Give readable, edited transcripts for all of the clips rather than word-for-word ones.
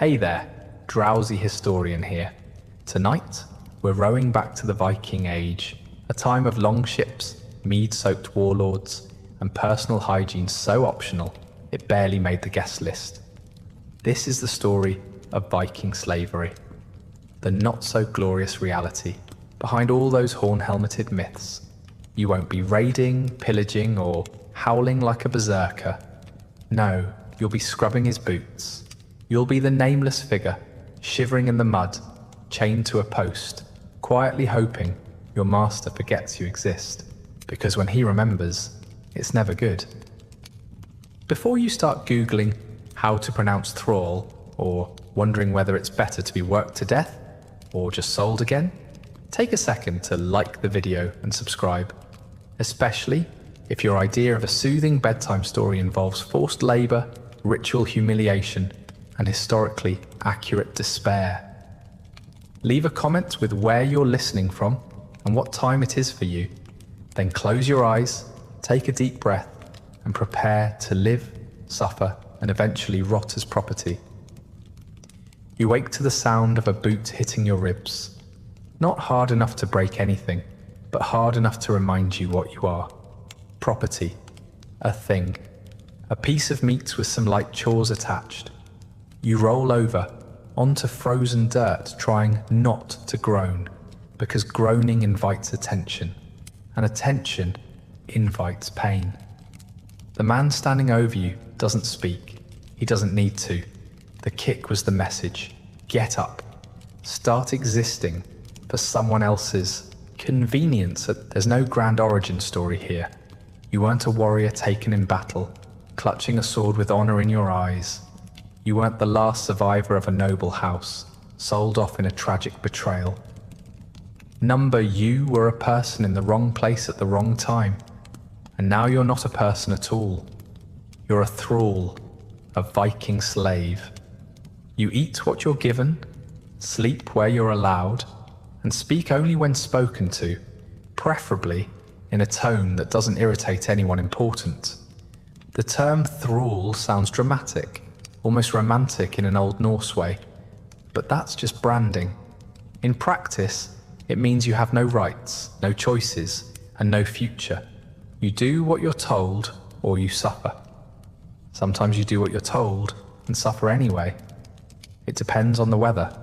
Hey there, drowsy historian here. Tonight, we're rowing back to the Viking Age, a time of long ships, mead-soaked warlords, and personal hygiene so optional it barely made the guest list. This is the story of Viking slavery, the not-so-glorious reality behind all those horn-helmeted myths. You won't be raiding, pillaging, or howling like a berserker. No, you'll be scrubbing his boots. You'll be the nameless figure, shivering in the mud, chained to a post, quietly hoping your master forgets you exist, because when he remembers, it's never good. Before you start Googling how to pronounce thrall, or wondering whether it's better to be worked to death, or just sold again, take a second to like the video and subscribe, especially if your idea of a soothing bedtime story involves forced labor, ritual humiliation, and historically accurate despair. Leave a comment with where you're listening from and what time it is for you. Then close your eyes, take a deep breath, and prepare to live, suffer, and eventually rot as property. You wake to the sound of a boot hitting your ribs. Not hard enough to break anything, but hard enough to remind you what you are. Property. A thing. A piece of meat with some light chores attached. You roll over, onto frozen dirt, trying not to groan, because groaning invites attention, and attention invites pain. The man standing over you doesn't speak. He doesn't need to. The kick was the message. Get up. Start existing for someone else's convenience. There's no grand origin story here. You weren't a warrior taken in battle, clutching a sword with honor in your eyes. You weren't the last survivor of a noble house, sold off in a tragic betrayal. Number, you were a person in the wrong place at the wrong time. And now you're not a person at all. You're a thrall, a Viking slave. You eat what you're given, sleep where you're allowed, and speak only when spoken to, preferably in a tone that doesn't irritate anyone important. The term thrall sounds dramatic, almost romantic in an Old Norse way, but that's just branding. In practice, it means you have no rights, no choices, and no future. You do what you're told, or you suffer. Sometimes you do what you're told and suffer anyway. It depends on the weather,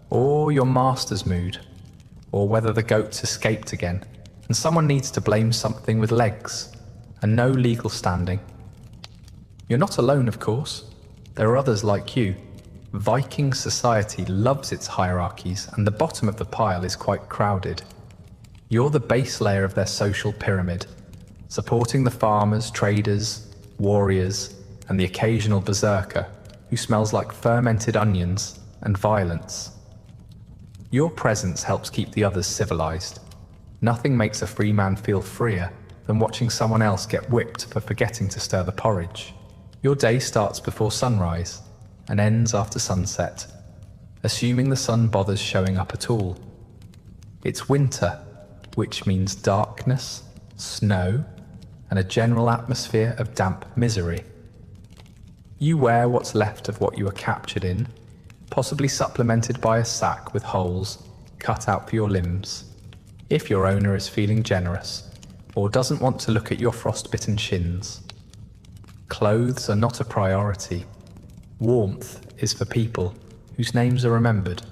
or your master's mood, or whether the goats escaped again, and someone needs to blame something with legs and no legal standing. You're not alone, of course. There are others like you. Viking society loves its hierarchies, and the bottom of the pile is quite crowded. You're the base layer of their social pyramid, supporting the farmers, traders, warriors, and the occasional berserker who smells like fermented onions and violence. Your presence helps keep the others civilized. Nothing makes a free man feel freer than watching someone else get whipped for forgetting to stir the porridge. Your day starts before sunrise and ends after sunset, assuming the sun bothers showing up at all. It's winter, which means darkness, snow, and a general atmosphere of damp misery. You wear what's left of what you were captured in, possibly supplemented by a sack with holes cut out for your limbs, if your owner is feeling generous or doesn't want to look at your frostbitten shins. Clothes are not a priority. Warmth is for people whose names are remembered.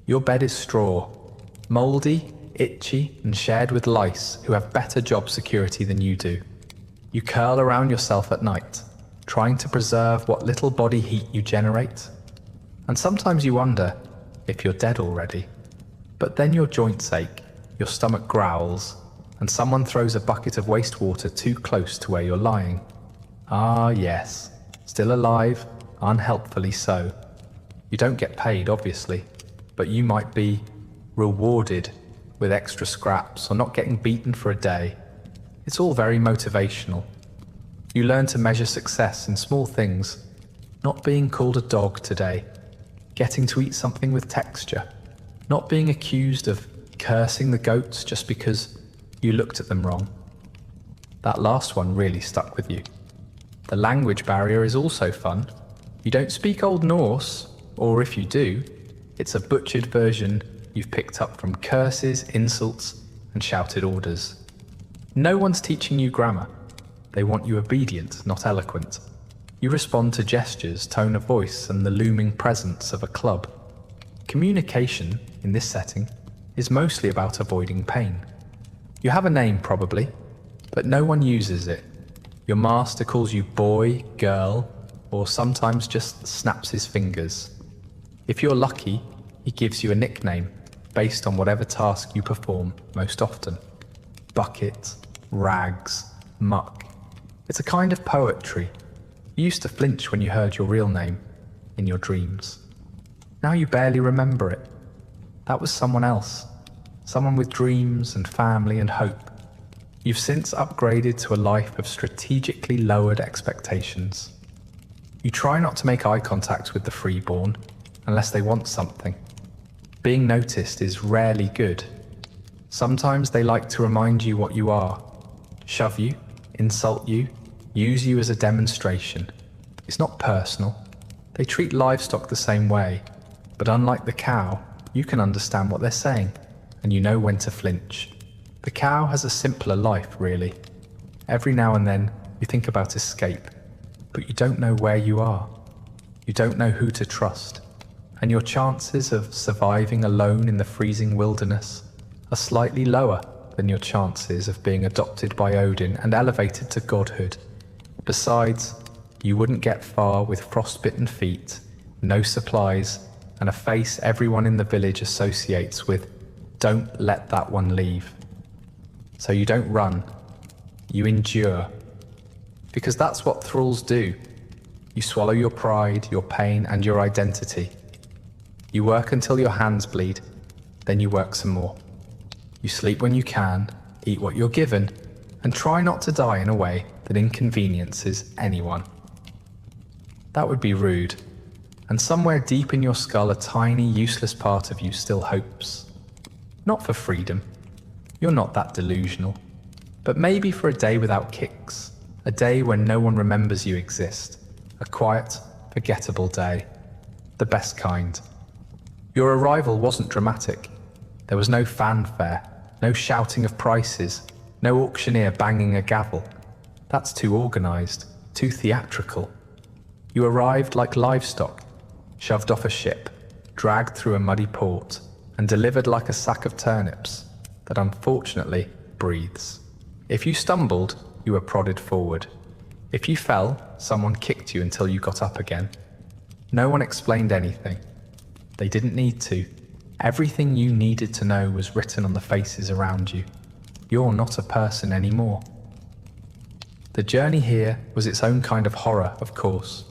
Your bed is straw, mouldy, itchy, and shared with lice who have better job security than you do. You curl around yourself at night, trying to preserve what little body heat you generate. And sometimes you wonder if you're dead already. But then your joints ache, your stomach growls, and someone throws a bucket of wastewater too close to where you're lying. Ah, yes, still alive, unhelpfully so. You don't get paid, obviously, but you might be rewarded with extra scraps or not getting beaten for a day. It's all very motivational. You learn to measure success in small things, not being called a dog today, getting to eat something with texture, not being accused of cursing the goats just because you looked at them wrong. That last one really stuck with you. The language barrier is also fun. You don't speak Old Norse, or if you do, it's a butchered version you've picked up from curses, insults, and shouted orders. No one's teaching you grammar. They want you obedient, not eloquent. You respond to gestures, tone of voice, and the looming presence of a club. Communication, in this setting, is mostly about avoiding pain. You have a name, probably, but no one uses it. Your master calls you boy, girl, or sometimes just snaps his fingers. If you're lucky, he gives you a nickname based on whatever task you perform most often. Bucket, rags, muck. It's a kind of poetry. You used to flinch when you heard your real name in your dreams. Now you barely remember it. That was someone else, someone with dreams and family and hope. You've since upgraded to a life of strategically lowered expectations. You try not to make eye contact with the freeborn unless they want something. Being noticed is rarely good. Sometimes they like to remind you what you are, shove you, insult you, use you as a demonstration. It's not personal. They treat livestock the same way, but unlike the cow, you can understand what they're saying, and you know when to flinch. The cow has a simpler life, really. Every now and then, you think about escape, but you don't know where you are. You don't know who to trust, and your chances of surviving alone in the freezing wilderness are slightly lower than your chances of being adopted by Odin and elevated to godhood. Besides, you wouldn't get far with frostbitten feet, no supplies, and a face everyone in the village associates with "don't let that one leave." So you don't run, you endure. Because that's what thralls do. You swallow your pride, your pain, and your identity. You work until your hands bleed, then you work some more. You sleep when you can, eat what you're given, and try not to die in a way that inconveniences anyone. That would be rude, and somewhere deep in your skull a tiny, useless part of you still hopes. Not for freedom. You're not that delusional. But maybe for a day without kicks, a day when no one remembers you exist, a quiet, forgettable day, the best kind. Your arrival wasn't dramatic. There was no fanfare, no shouting of prices, no auctioneer banging a gavel. That's too organized, too theatrical. You arrived like livestock, shoved off a ship, dragged through a muddy port, and delivered like a sack of turnips that unfortunately breathes. If you stumbled, you were prodded forward. If you fell, someone kicked you until you got up again. No one explained anything. They didn't need to. Everything you needed to know was written on the faces around you. You're not a person anymore. The journey here was its own kind of horror, of course,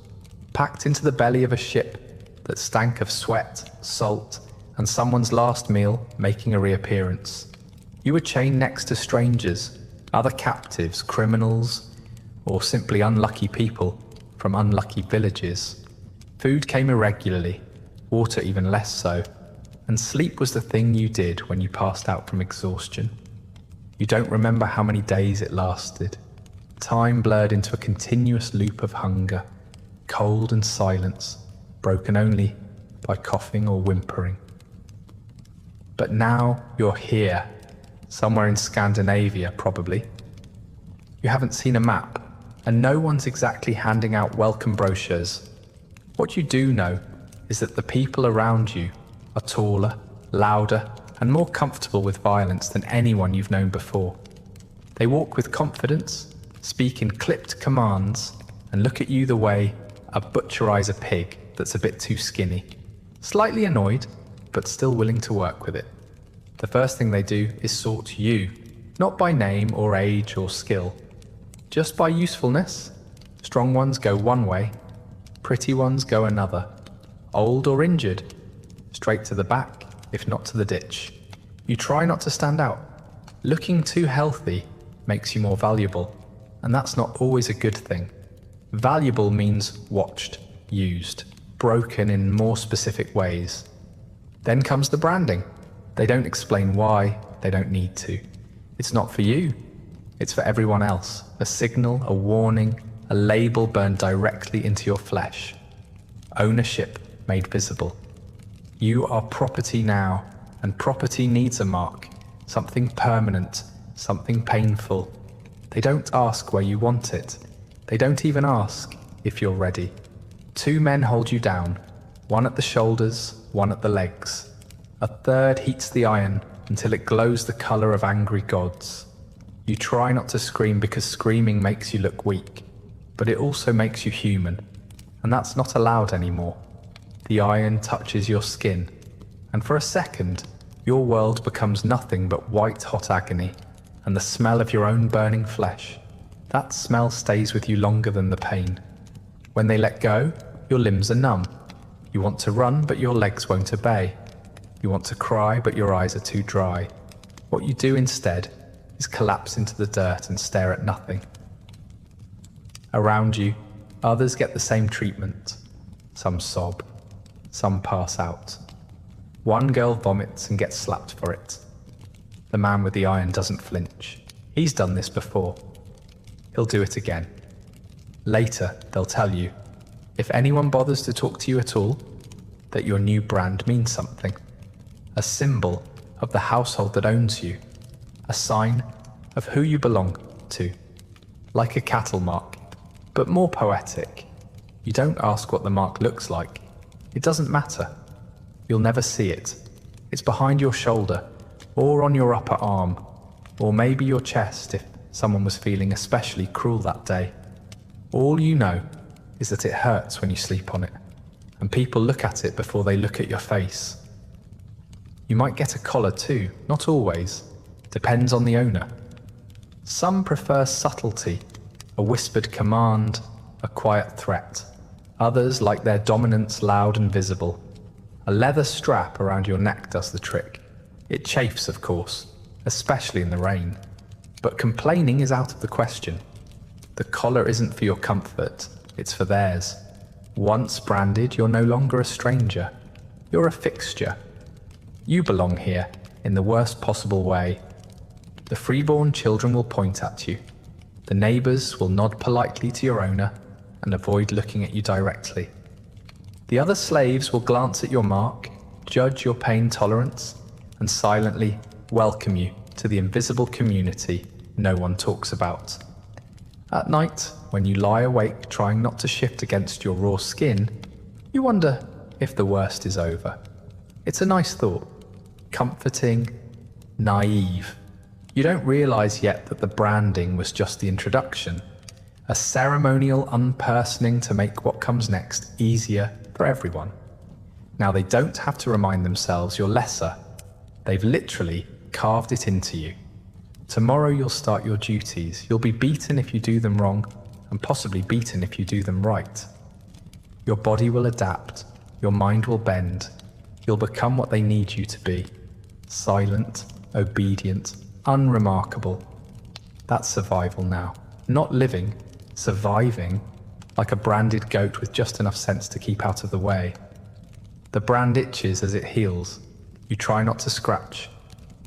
packed into the belly of a ship that stank of sweat, salt, and someone's last meal making a reappearance. You were chained next to strangers, other captives, criminals, or simply unlucky people from unlucky villages. Food came irregularly, water even less so, and sleep was the thing you did when you passed out from exhaustion. You don't remember how many days it lasted. Time blurred into a continuous loop of hunger, cold and silence, broken only by coughing or whimpering. But now you're here, somewhere in Scandinavia, probably. You haven't seen a map, and no one's exactly handing out welcome brochures. What you do know is that the people around you are taller, louder, and more comfortable with violence than anyone you've known before. They walk with confidence, speak in clipped commands, and look at you the way a butcher eyes a pig that's a bit too skinny. Slightly annoyed, but still willing to work with it. The first thing they do is sort you, not by name or age or skill, just by usefulness. Strong ones go one way, pretty ones go another. Old or injured, straight to the back, if not to the ditch. You try not to stand out. Looking too healthy makes you more valuable, and that's not always a good thing. Valuable means watched, used, broken in more specific ways. Then comes the branding. They don't explain why, they don't need to. It's not for you, it's for everyone else. A signal, a warning, a label burned directly into your flesh. Ownership, made visible. You are property now, and property needs a mark, something permanent, something painful. They don't ask where you want it. They don't even ask if you're ready. 2 men hold you down, one at the shoulders, one at the legs. A third heats the iron until it glows the color of angry gods. You try not to scream because screaming makes you look weak, but it also makes you human, and that's not allowed anymore. The iron touches your skin, and for a second, your world becomes nothing but white-hot agony, and the smell of your own burning flesh. That smell stays with you longer than the pain. When they let go, your limbs are numb. You want to run, but your legs won't obey. You want to cry, but your eyes are too dry. What you do instead is collapse into the dirt and stare at nothing. Around you, others get the same treatment. Some sob, some pass out. One girl vomits and gets slapped for it. The man with the iron doesn't flinch. He's done this before. He'll do it again. Later, they'll tell you, if anyone bothers to talk to you at all, that your new brand means something. A symbol of the household that owns you. A sign of who you belong to. Like a cattle mark, but more poetic. You don't ask what the mark looks like. It doesn't matter. You'll never see it. It's behind your shoulder, or on your upper arm, or maybe your chest if someone was feeling especially cruel that day. All you know is that it hurts when you sleep on it, and people look at it before they look at your face. You might get a collar too, not always. Depends on the owner. Some prefer subtlety, a whispered command, a quiet threat. Others like their dominance loud and visible. A leather strap around your neck does the trick. It chafes, of course, especially in the rain. But complaining is out of the question. The collar isn't for your comfort, it's for theirs. Once branded, you're no longer a stranger. You're a fixture. You belong here, in the worst possible way. The freeborn children will point at you. The neighbours will nod politely to your owner and avoid looking at you directly. The other slaves will glance at your mark, judge your pain tolerance, and silently welcome you to the invisible community no one talks about. At night, when you lie awake trying not to shift against your raw skin, you wonder if the worst is over. It's a nice thought, comforting, naive. You don't realize yet that the branding was just the introduction, a ceremonial unpersoning to make what comes next easier for everyone. Now they don't have to remind themselves you're lesser. They've literally carved it into you. Tomorrow you'll start your duties. You'll be beaten if you do them wrong, and possibly beaten if you do them right. Your body will adapt. Your mind will bend. You'll become what they need you to be. Silent, obedient, unremarkable. That's survival now. Not living, surviving, like a branded goat with just enough sense to keep out of the way. The brand itches as it heals. You try not to scratch.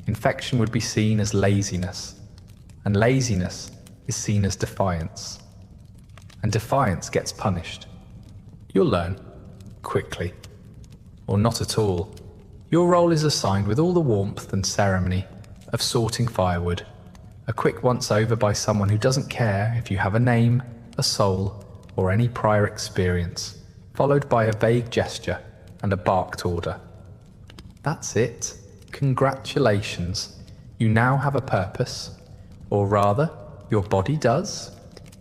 Infection would be seen as laziness, and laziness is seen as defiance. And defiance gets punished. You'll learn, quickly, or not at all. Your role is assigned with all the warmth and ceremony of sorting firewood, a quick once-over by someone who doesn't care if you have a name, a soul, or any prior experience, followed by a vague gesture and a barked order. That's it. Congratulations. You now have a purpose, or rather, your body does.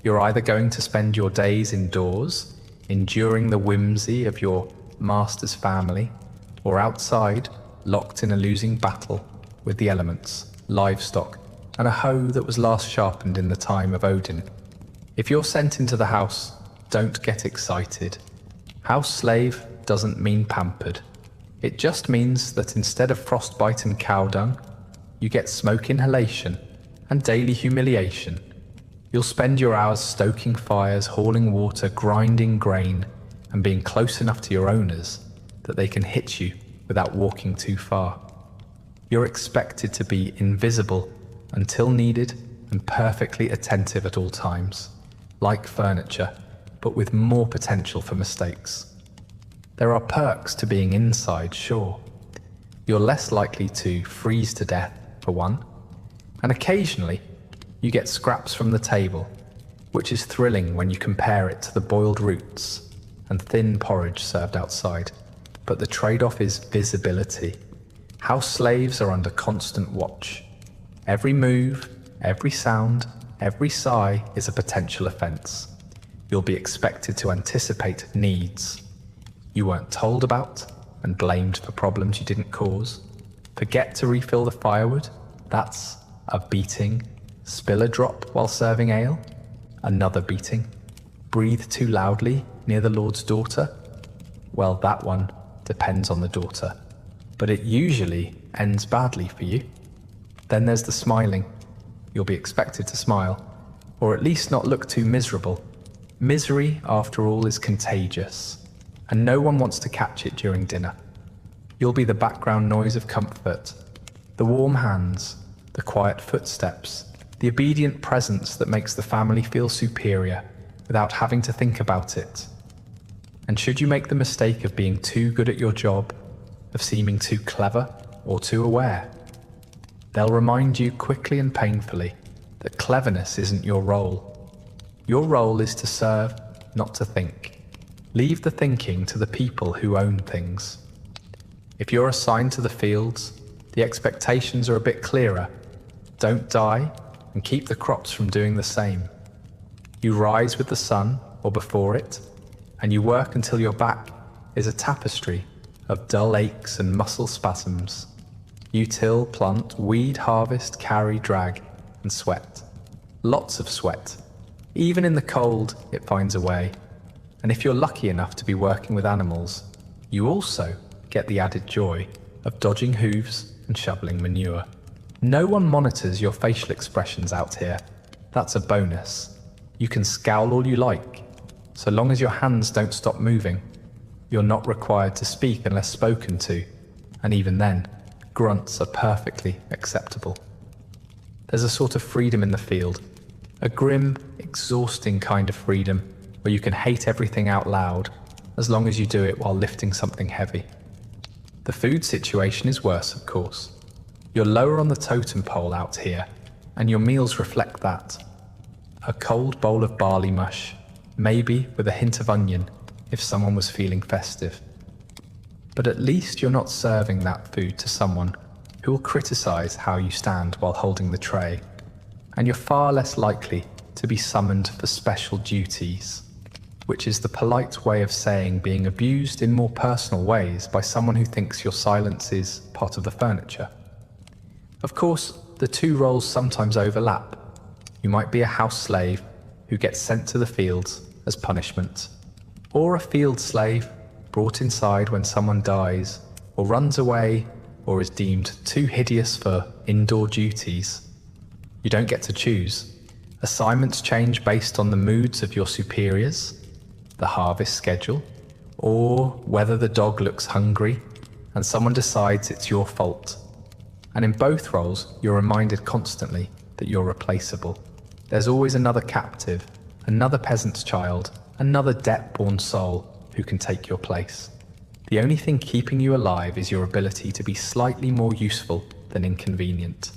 You're either going to spend your days indoors, enduring the whimsy of your master's family, or outside, locked in a losing battle with the elements, livestock, and a hoe that was last sharpened in the time of Odin. If you're sent into the house, don't get excited. House slave doesn't mean pampered. It just means that instead of frostbite and cow dung, you get smoke inhalation and daily humiliation. You'll spend your hours stoking fires, hauling water, grinding grain, and being close enough to your owners that they can hit you without walking too far. You're expected to be invisible until needed and perfectly attentive at all times, like furniture, but with more potential for mistakes. There are perks to being inside, sure. You're less likely to freeze to death, for one, and occasionally you get scraps from the table, which is thrilling when you compare it to the boiled roots and thin porridge served outside. But the trade-off is visibility. House slaves are under constant watch. Every move, every sound, every sigh is a potential offence. You'll be expected to anticipate needs you weren't told about and blamed for problems you didn't cause. Forget to refill the firewood? That's a beating. Spill a drop while serving ale? Another beating. Breathe too loudly near the Lord's daughter? Well, that one depends on the daughter, but it usually ends badly for you. Then there's the smiling. You'll be expected to smile, or at least not look too miserable. Misery, after all, is contagious, and no one wants to catch it during dinner. You'll be the background noise of comfort, the warm hands, the quiet footsteps, the obedient presence that makes the family feel superior without having to think about it. And should you make the mistake of being too good at your job, of seeming too clever or too aware, they'll remind you quickly and painfully that cleverness isn't your role. Your role is to serve, not to think. Leave the thinking to the people who own things. If you're assigned to the fields, the expectations are a bit clearer. Don't die and keep the crops from doing the same. You rise with the sun or before it, and you work until your back is a tapestry of dull aches and muscle spasms. You till, plant, weed, harvest, carry, drag, and sweat. Lots of sweat. Even in the cold, it finds a way. And if you're lucky enough to be working with animals, you also get the added joy of dodging hooves and shoveling manure. No one monitors your facial expressions out here. That's a bonus. You can scowl all you like. So long as your hands don't stop moving, you're not required to speak unless spoken to, and even then, grunts are perfectly acceptable. There's a sort of freedom in the field, a grim, exhausting kind of freedom where you can hate everything out loud as long as you do it while lifting something heavy. The food situation is worse, of course. You're lower on the totem pole out here, and your meals reflect that. A cold bowl of barley mush, maybe with a hint of onion if someone was feeling festive. But at least you're not serving that food to someone who will criticize how you stand while holding the tray, and you're far less likely to be summoned for special duties, which is the polite way of saying being abused in more personal ways by someone who thinks your silence is part of the furniture. Of course, the two roles sometimes overlap. You might be a house slave who gets sent to the fields as punishment, or a field slave brought inside when someone dies, or runs away, or is deemed too hideous for indoor duties. You don't get to choose. Assignments change based on the moods of your superiors, the harvest schedule, or whether the dog looks hungry and someone decides it's your fault. And in both roles, you're reminded constantly that you're replaceable. There's always another captive, another peasant's child, another debt-born soul who can take your place. The only thing keeping you alive is your ability to be slightly more useful than inconvenient.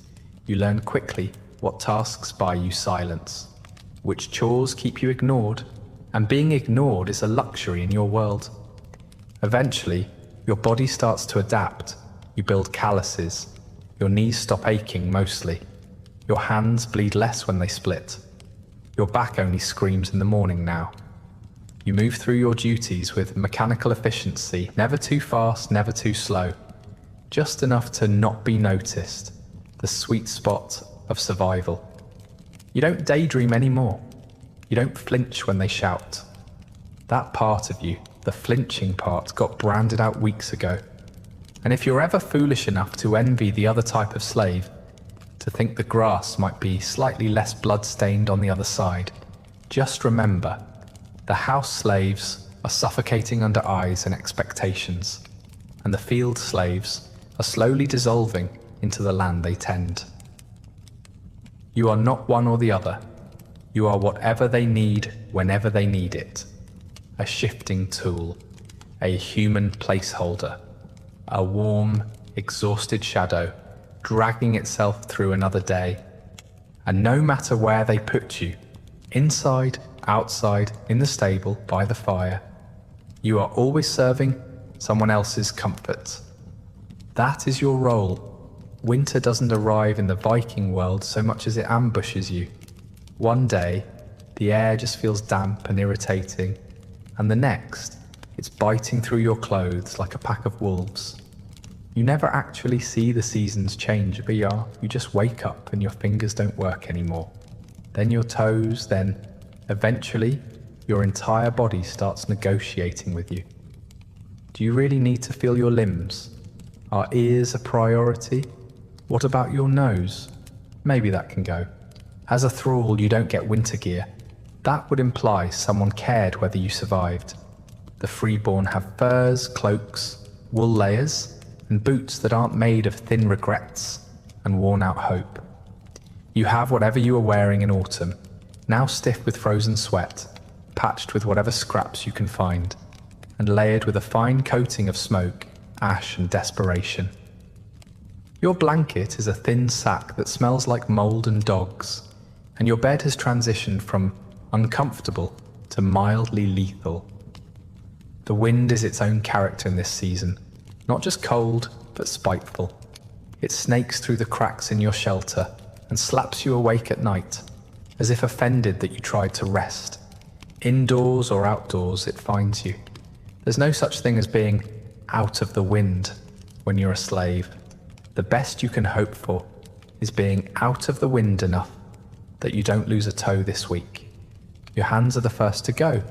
You learn quickly what tasks buy you silence, which chores keep you ignored, and being ignored is a luxury in your world. Eventually, your body starts to adapt. You build calluses. Your knees stop aching mostly. Your hands bleed less when they split. Your back only screams in the morning now. You move through your duties with mechanical efficiency, never too fast, never too slow. Just enough to not be noticed, the sweet spot of survival. You don't daydream anymore. You don't flinch when they shout. That part of you, the flinching part, got branded out weeks ago. And if you're ever foolish enough to envy the other type of slave, to think the grass might be slightly less blood-stained on the other side, just remember, the house slaves are suffocating under eyes and expectations, and the field slaves are slowly dissolving into the land they tend. You are not one or the other. You are whatever they need whenever they need it. A shifting tool. a human placeholder, a warm, exhausted shadow dragging itself through another day. And no matter where they put you, inside, outside, in the stable, by the fire, you are always serving someone else's comfort. That is your role. Winter doesn't arrive in the Viking world so much as it ambushes you. One day, the air just feels damp and irritating, and the next, it's biting through your clothes like a pack of wolves. You never actually see the seasons change, but you just wake up and your fingers don't work anymore. Then your toes, then, eventually, your entire body starts negotiating with you. Do you really need to feel your limbs? Are ears a priority? What about your nose? Maybe that can go. As a thrall, you don't get winter gear. That would imply someone cared whether you survived. The freeborn have furs, cloaks, wool layers, and boots that aren't made of thin regrets and worn-out hope. You have whatever you were wearing in autumn, now stiff with frozen sweat, patched with whatever scraps you can find, and layered with a fine coating of smoke, ash, and desperation. Your blanket is a thin sack that smells like mold and dogs, and your bed has transitioned from uncomfortable to mildly lethal. The wind is its own character in this season, not just cold, but spiteful. It snakes through the cracks in your shelter and slaps you awake at night, as if offended that you tried to rest. Indoors or outdoors, it finds you. There's no such thing as being out of the wind when you're a slave. The best you can hope for is being out of the wind enough that you don't lose a toe this week. Your hands are the first to go.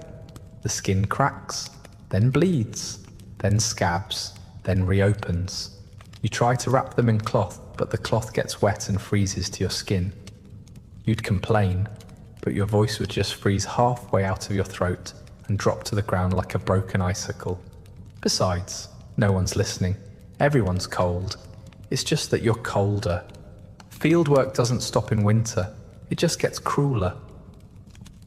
The skin cracks, then bleeds, then scabs, then reopens. You try to wrap them in cloth, but the cloth gets wet and freezes to your skin. You'd complain, but your voice would just freeze halfway out of your throat and drop to the ground like a broken icicle. Besides, no one's listening. Everyone's cold. It's just that you're colder. Fieldwork doesn't stop in winter. It just gets crueler.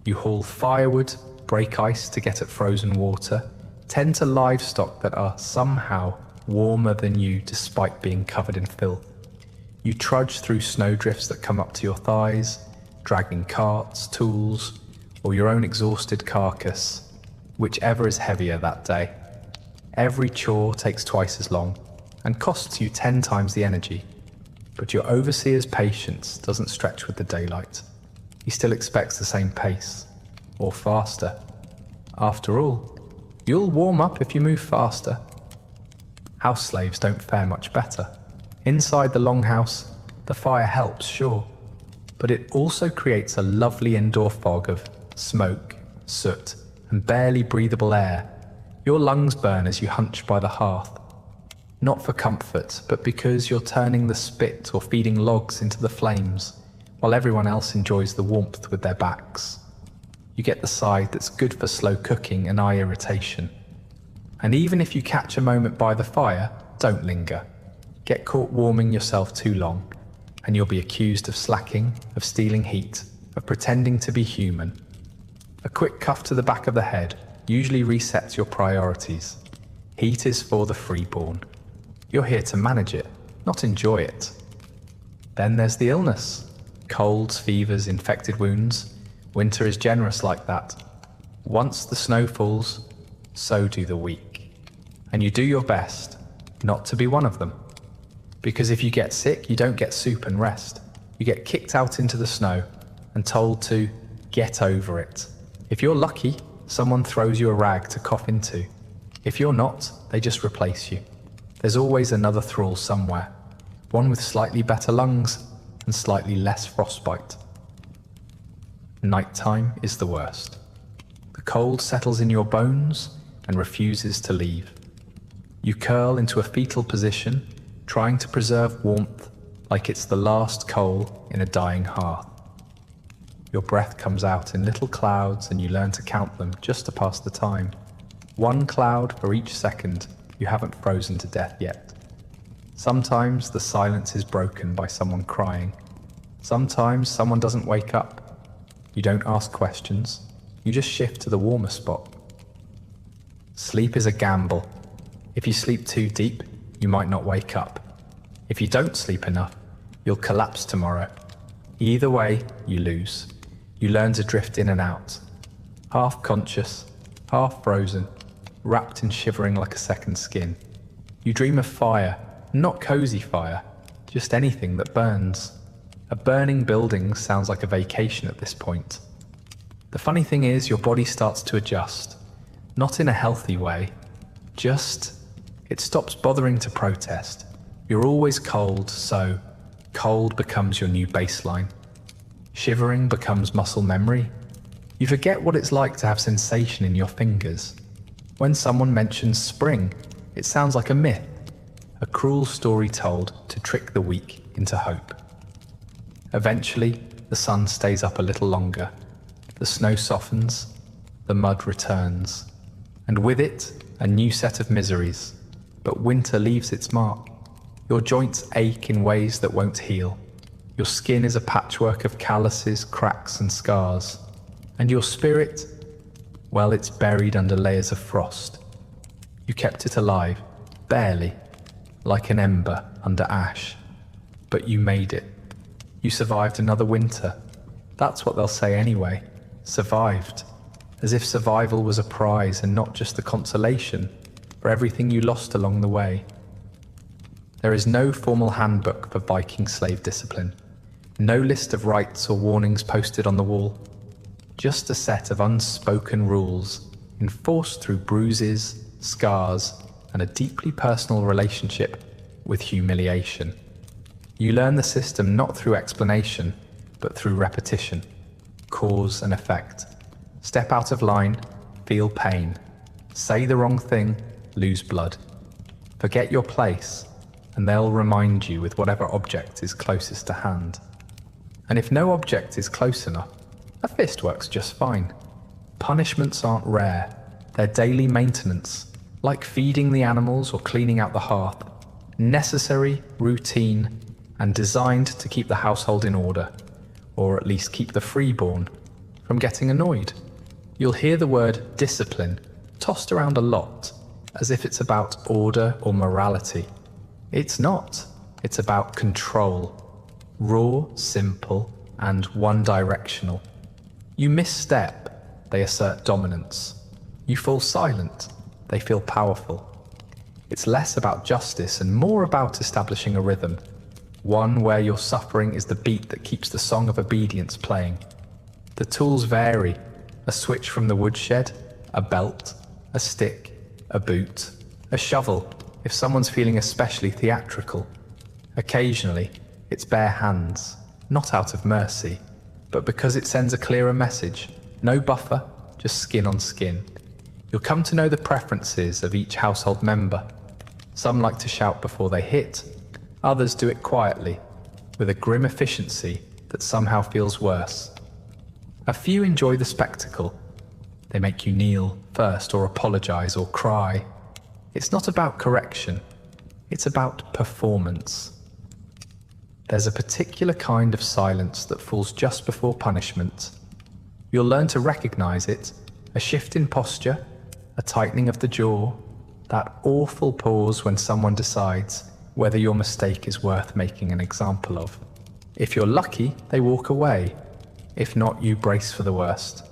You haul firewood, break ice to get at frozen water, tend to livestock that are somehow warmer than you despite being covered in filth. You trudge through snowdrifts that come up to your thighs, dragging carts, tools, or your own exhausted carcass, whichever is heavier that day. Every chore takes twice as long and costs you 10 times the energy, but your overseer's patience doesn't stretch with the daylight. He still expects the same pace, or faster. After all, you'll warm up if you move faster. House slaves don't fare much better. Inside the longhouse, the fire helps, sure, but it also creates a lovely indoor fog of smoke, soot, and barely breathable air. Your lungs burn as you hunch by the hearth, not for comfort, but because you're turning the spit or feeding logs into the flames, while everyone else enjoys the warmth with their backs. You get the side that's good for slow cooking and eye irritation. And even if you catch a moment by the fire, don't linger. Get caught warming yourself too long, and you'll be accused of slacking, of stealing heat, of pretending to be human. A quick cuff to the back of the head usually resets your priorities. Heat is for the freeborn. You're here to manage it, not enjoy it. Then there's the illness. Colds, fevers, infected wounds. Winter is generous like that. Once the snow falls, so do the weak. And you do your best not to be one of them. Because if you get sick, you don't get soup and rest. You get kicked out into the snow and told to get over it. If you're lucky, someone throws you a rag to cough into. If you're not, they just replace you. There's always another thrall somewhere, one with slightly better lungs and slightly less frostbite. Nighttime is the worst. The cold settles in your bones and refuses to leave. You curl into a fetal position, trying to preserve warmth like it's the last coal in a dying hearth. Your breath comes out in little clouds and you learn to count them just to pass the time. 1 cloud for each second you haven't frozen to death yet. Sometimes the silence is broken by someone crying. Sometimes someone doesn't wake up. You don't ask questions. You just shift to the warmer spot. Sleep is a gamble. If you sleep too deep, you might not wake up. If you don't sleep enough, you'll collapse tomorrow. Either way, you lose. You learn to drift in and out, half conscious, half frozen, wrapped in shivering like a second skin. You dream of fire, not cozy fire, just anything that burns. A burning building sounds like a vacation at this point. The funny thing is, your body starts to adjust, not in a healthy way, just it stops bothering to protest. You're always cold, so cold becomes your new baseline. Shivering becomes muscle memory. You forget what it's like to have sensation in your fingers. When someone mentions spring, it sounds like a myth, a cruel story told to trick the weak into hope. Eventually, the sun stays up a little longer. The snow softens, the mud returns, and with it, a new set of miseries. But winter leaves its mark. Your joints ache in ways that won't heal. Your skin is a patchwork of calluses, cracks, and scars. And your spirit, well, it's buried under layers of frost. You kept it alive, barely, like an ember under ash. But you made it. You survived another winter. That's what they'll say anyway. Survived. As if survival was a prize and not just the consolation for everything you lost along the way. There is no formal handbook for Viking slave discipline. No list of rights or warnings posted on the wall. Just a set of unspoken rules enforced through bruises, scars, and a deeply personal relationship with humiliation. You learn the system not through explanation, but through repetition, cause and effect. Step out of line, feel pain. Say the wrong thing, lose blood. Forget your place, and they'll remind you with whatever object is closest to hand. And if no object is close enough, a fist works just fine. Punishments aren't rare, they're daily maintenance, like feeding the animals or cleaning out the hearth. Necessary, routine, and designed to keep the household in order, or at least keep the freeborn from getting annoyed. You'll hear the word discipline tossed around a lot, as if it's about order or morality. It's not. It's about control. Raw, simple, and one-directional. You misstep, they assert dominance. You fall silent, they feel powerful. It's less about justice and more about establishing a rhythm. One where your suffering is the beat that keeps the song of obedience playing. The tools vary. A switch from the woodshed, a belt, a stick, a boot, a shovel, if someone's feeling especially theatrical. Occasionally, it's bare hands, not out of mercy, but because it sends a clearer message. No buffer, just skin on skin. You'll come to know the preferences of each household member. Some like to shout before they hit, others do it quietly, with a grim efficiency that somehow feels worse. A few enjoy the spectacle. They make you kneel first or apologize or cry. It's not about correction, it's about performance. There's a particular kind of silence that falls just before punishment. You'll learn to recognize it, a shift in posture, a tightening of the jaw, that awful pause when someone decides whether your mistake is worth making an example of. If you're lucky, they walk away. If not, you brace for the worst.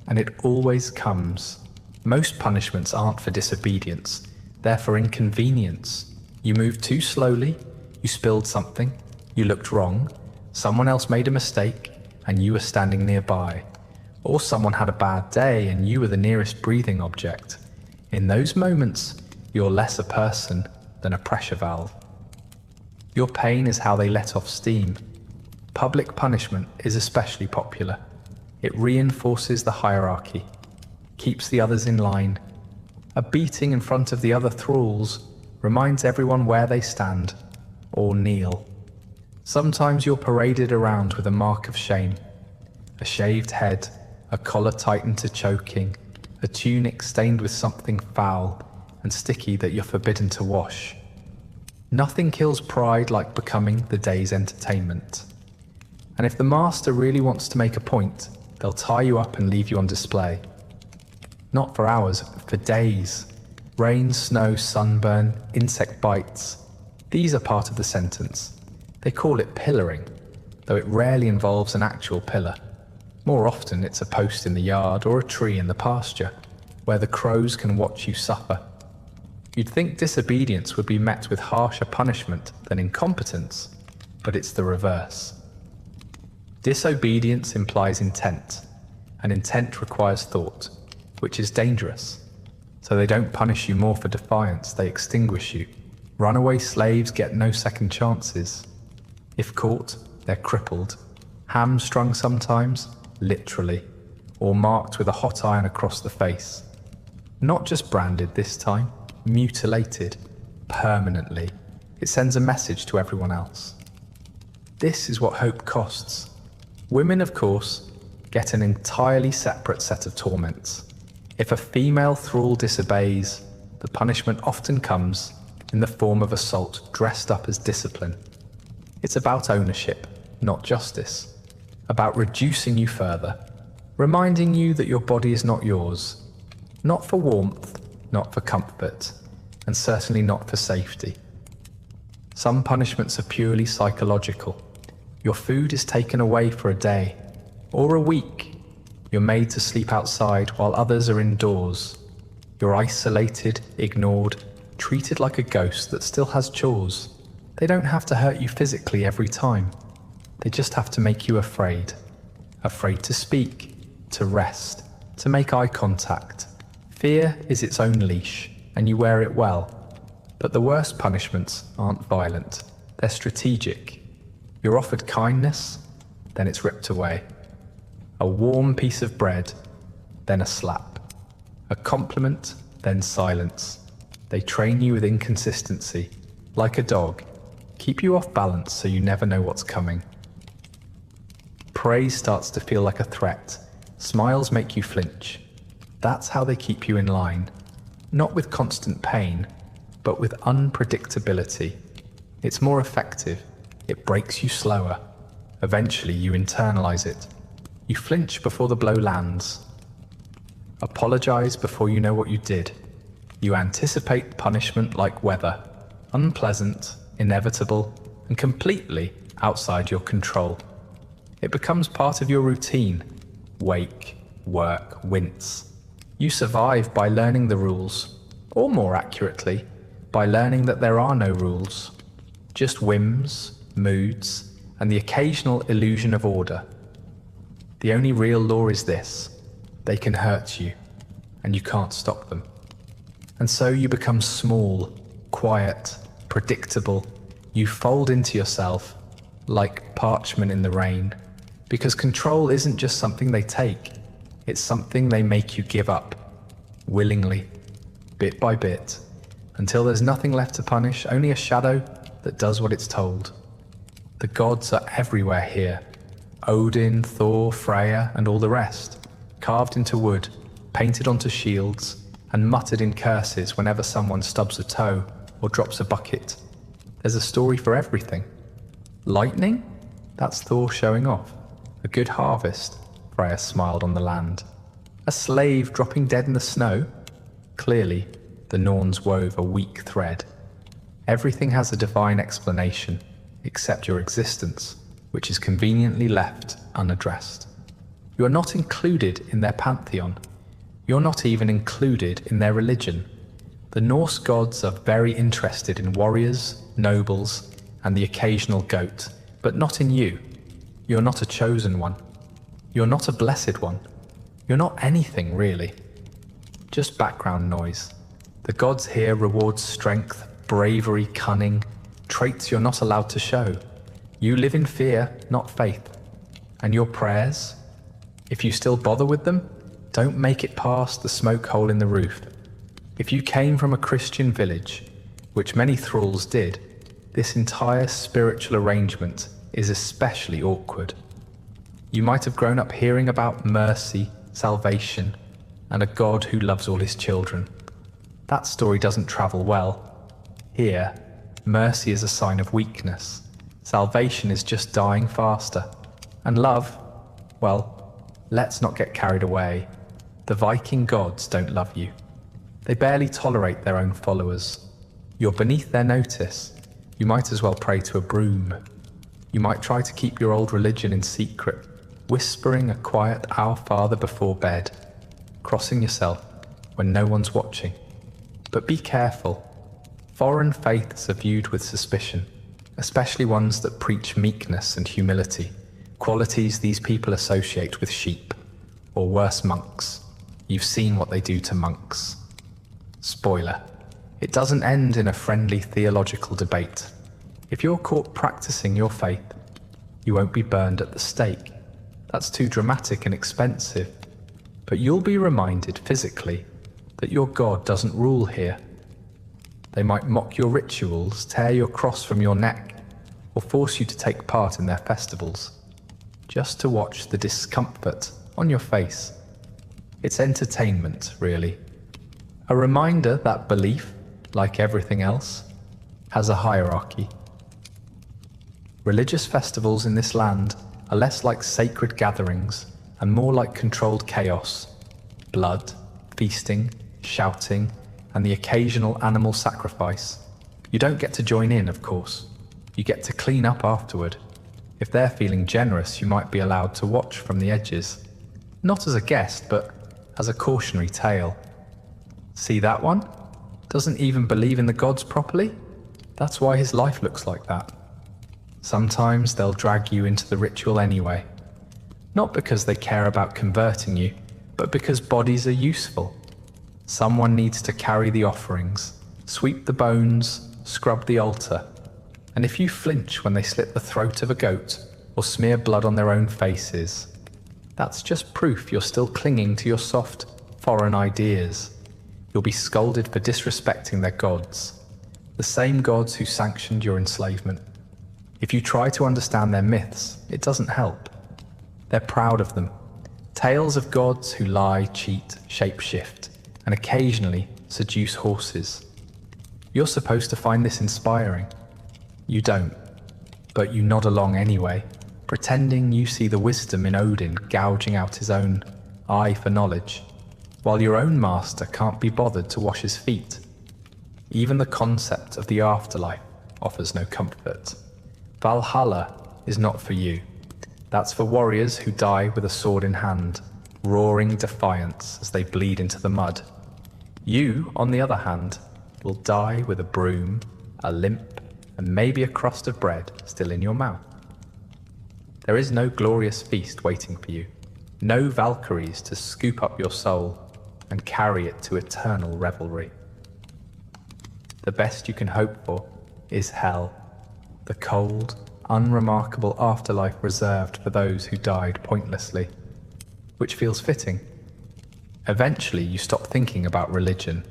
And it always comes. Most punishments aren't for disobedience, they're for inconvenience. You moved too slowly, you spilled something, you looked wrong, someone else made a mistake, and you were standing nearby. Or someone had a bad day and you were the nearest breathing object. In those moments, you're less a person than a pressure valve. Your pain is how they let off steam. Public punishment is especially popular. It reinforces the hierarchy, keeps the others in line. A beating in front of the other thralls reminds everyone where they stand, or kneel. Sometimes you're paraded around with a mark of shame. A shaved head, a collar tightened to choking, a tunic stained with something foul and sticky that you're forbidden to wash. Nothing kills pride like becoming the day's entertainment. And if the master really wants to make a point, they'll tie you up and leave you on display. Not for hours, for days. Rain, snow, sunburn, insect bites. These are part of the sentence. They call it pillaring, though it rarely involves an actual pillar. More often it's a post in the yard or a tree in the pasture, where the crows can watch you suffer. You'd think disobedience would be met with harsher punishment than incompetence, but it's the reverse. Disobedience implies intent, and intent requires thought, which is dangerous. So they don't punish you more for defiance, they extinguish you. Runaway slaves get no second chances. If caught, they're crippled, hamstrung sometimes, literally, or marked with a hot iron across the face. Not just branded this time, mutilated, permanently. It sends a message to everyone else. This is what hope costs. Women, of course, get an entirely separate set of torments. If a female thrall disobeys, the punishment often comes in the form of assault dressed up as discipline. It's about ownership, not justice. About reducing you further, reminding you that your body is not yours. Not for warmth, not for comfort, and certainly not for safety. Some punishments are purely psychological. Your food is taken away for a day, or a week. You're made to sleep outside while others are indoors. You're isolated, ignored, treated like a ghost that still has chores. They don't have to hurt you physically every time. They just have to make you afraid. Afraid to speak, to rest, to make eye contact. Fear is its own leash, and you wear it well. But the worst punishments aren't violent. They're strategic. You're offered kindness, then it's ripped away. A warm piece of bread, then a slap. A compliment, then silence. They train you with inconsistency, like a dog. Keep you off balance so you never know what's coming. Praise starts to feel like a threat. Smiles make you flinch. That's how they keep you in line. Not with constant pain, but with unpredictability. It's more effective. It breaks you slower. Eventually you internalize it. You flinch before the blow lands. Apologize before you know what you did. You anticipate punishment like weather. Unpleasant, inevitable, and completely outside your control. It becomes part of your routine. Wake, work, wince. You survive by learning the rules, or more accurately, by learning that there are no rules. Just whims, moods, and the occasional illusion of order. The only real law is this: they can hurt you, and you can't stop them. And so you become small, quiet, predictable. You fold into yourself like parchment in the rain, because control isn't just something they take, it's something they make you give up, willingly, bit by bit, until there's nothing left to punish, only a shadow that does what it's told. The gods are everywhere here. Odin, Thor, Freya, and all the rest, carved into wood, painted onto shields, and muttered in curses whenever someone stubs a toe or drops a bucket. There's a story for everything. Lightning? That's Thor showing off. A good harvest, Freya smiled on the land. A slave dropping dead in the snow? Clearly, the Norns wove a weak thread. Everything has a divine explanation, except your existence, which is conveniently left unaddressed. You are not included in their pantheon. You're not even included in their religion. The Norse gods are very interested in warriors, nobles, and the occasional goat, but not in you. You're not a chosen one. You're not a blessed one. You're not anything, really. Just background noise. The gods here reward strength, bravery, cunning, traits you're not allowed to show. You live in fear, not faith. And your prayers? If you still bother with them, don't make it past the smoke hole in the roof. If you came from a Christian village, which many thralls did, this entire spiritual arrangement is especially awkward. You might have grown up hearing about mercy, salvation, and a God who loves all his children. That story doesn't travel well. Here, mercy is a sign of weakness. Salvation is just dying faster. And love, well, let's not get carried away. The Viking gods don't love you. They barely tolerate their own followers. You're beneath their notice. You might as well pray to a broom. You might try to keep your old religion in secret, whispering a quiet Our Father before bed, crossing yourself when no one's watching. But be careful. Foreign faiths are viewed with suspicion, especially ones that preach meekness and humility, qualities these people associate with sheep, or worse, monks. You've seen what they do to monks. Spoiler, it doesn't end in a friendly theological debate. If you're caught practicing your faith, you won't be burned at the stake. That's too dramatic and expensive. But you'll be reminded physically that your God doesn't rule here. They might mock your rituals, tear your cross from your neck, or force you to take part in their festivals, just to watch the discomfort on your face. It's entertainment, really. A reminder that belief, like everything else, has a hierarchy. Religious festivals in this land are less like sacred gatherings and more like controlled chaos. Blood, feasting, shouting, and the occasional animal sacrifice. You don't get to join in, of course. You get to clean up afterward. If they're feeling generous, you might be allowed to watch from the edges. Not as a guest, but as a cautionary tale. See that one? Doesn't even believe in the gods properly? That's why his life looks like that. Sometimes they'll drag you into the ritual anyway. Not because they care about converting you, but because bodies are useful. Someone needs to carry the offerings, sweep the bones, scrub the altar. And if you flinch when they slit the throat of a goat or smear blood on their own faces, that's just proof you're still clinging to your soft, foreign ideas. You'll be scolded for disrespecting their gods, the same gods who sanctioned your enslavement. If you try to understand their myths, it doesn't help. They're proud of them. Tales of gods who lie, cheat, shapeshift, and occasionally seduce horses. You're supposed to find this inspiring. You don't, but you nod along anyway, pretending you see the wisdom in Odin gouging out his own eye for knowledge, while your own master can't be bothered to wash his feet. Even the concept of the afterlife offers no comfort. Valhalla is not for you. That's for warriors who die with a sword in hand, roaring defiance as they bleed into the mud. You, on the other hand, will die with a broom, a limp, and maybe a crust of bread still in your mouth. There is no glorious feast waiting for you, no Valkyries to scoop up your soul and carry it to eternal revelry. The best you can hope for is hell, the cold, unremarkable afterlife reserved for those who died pointlessly, which feels fitting. Eventually you stop thinking about religion,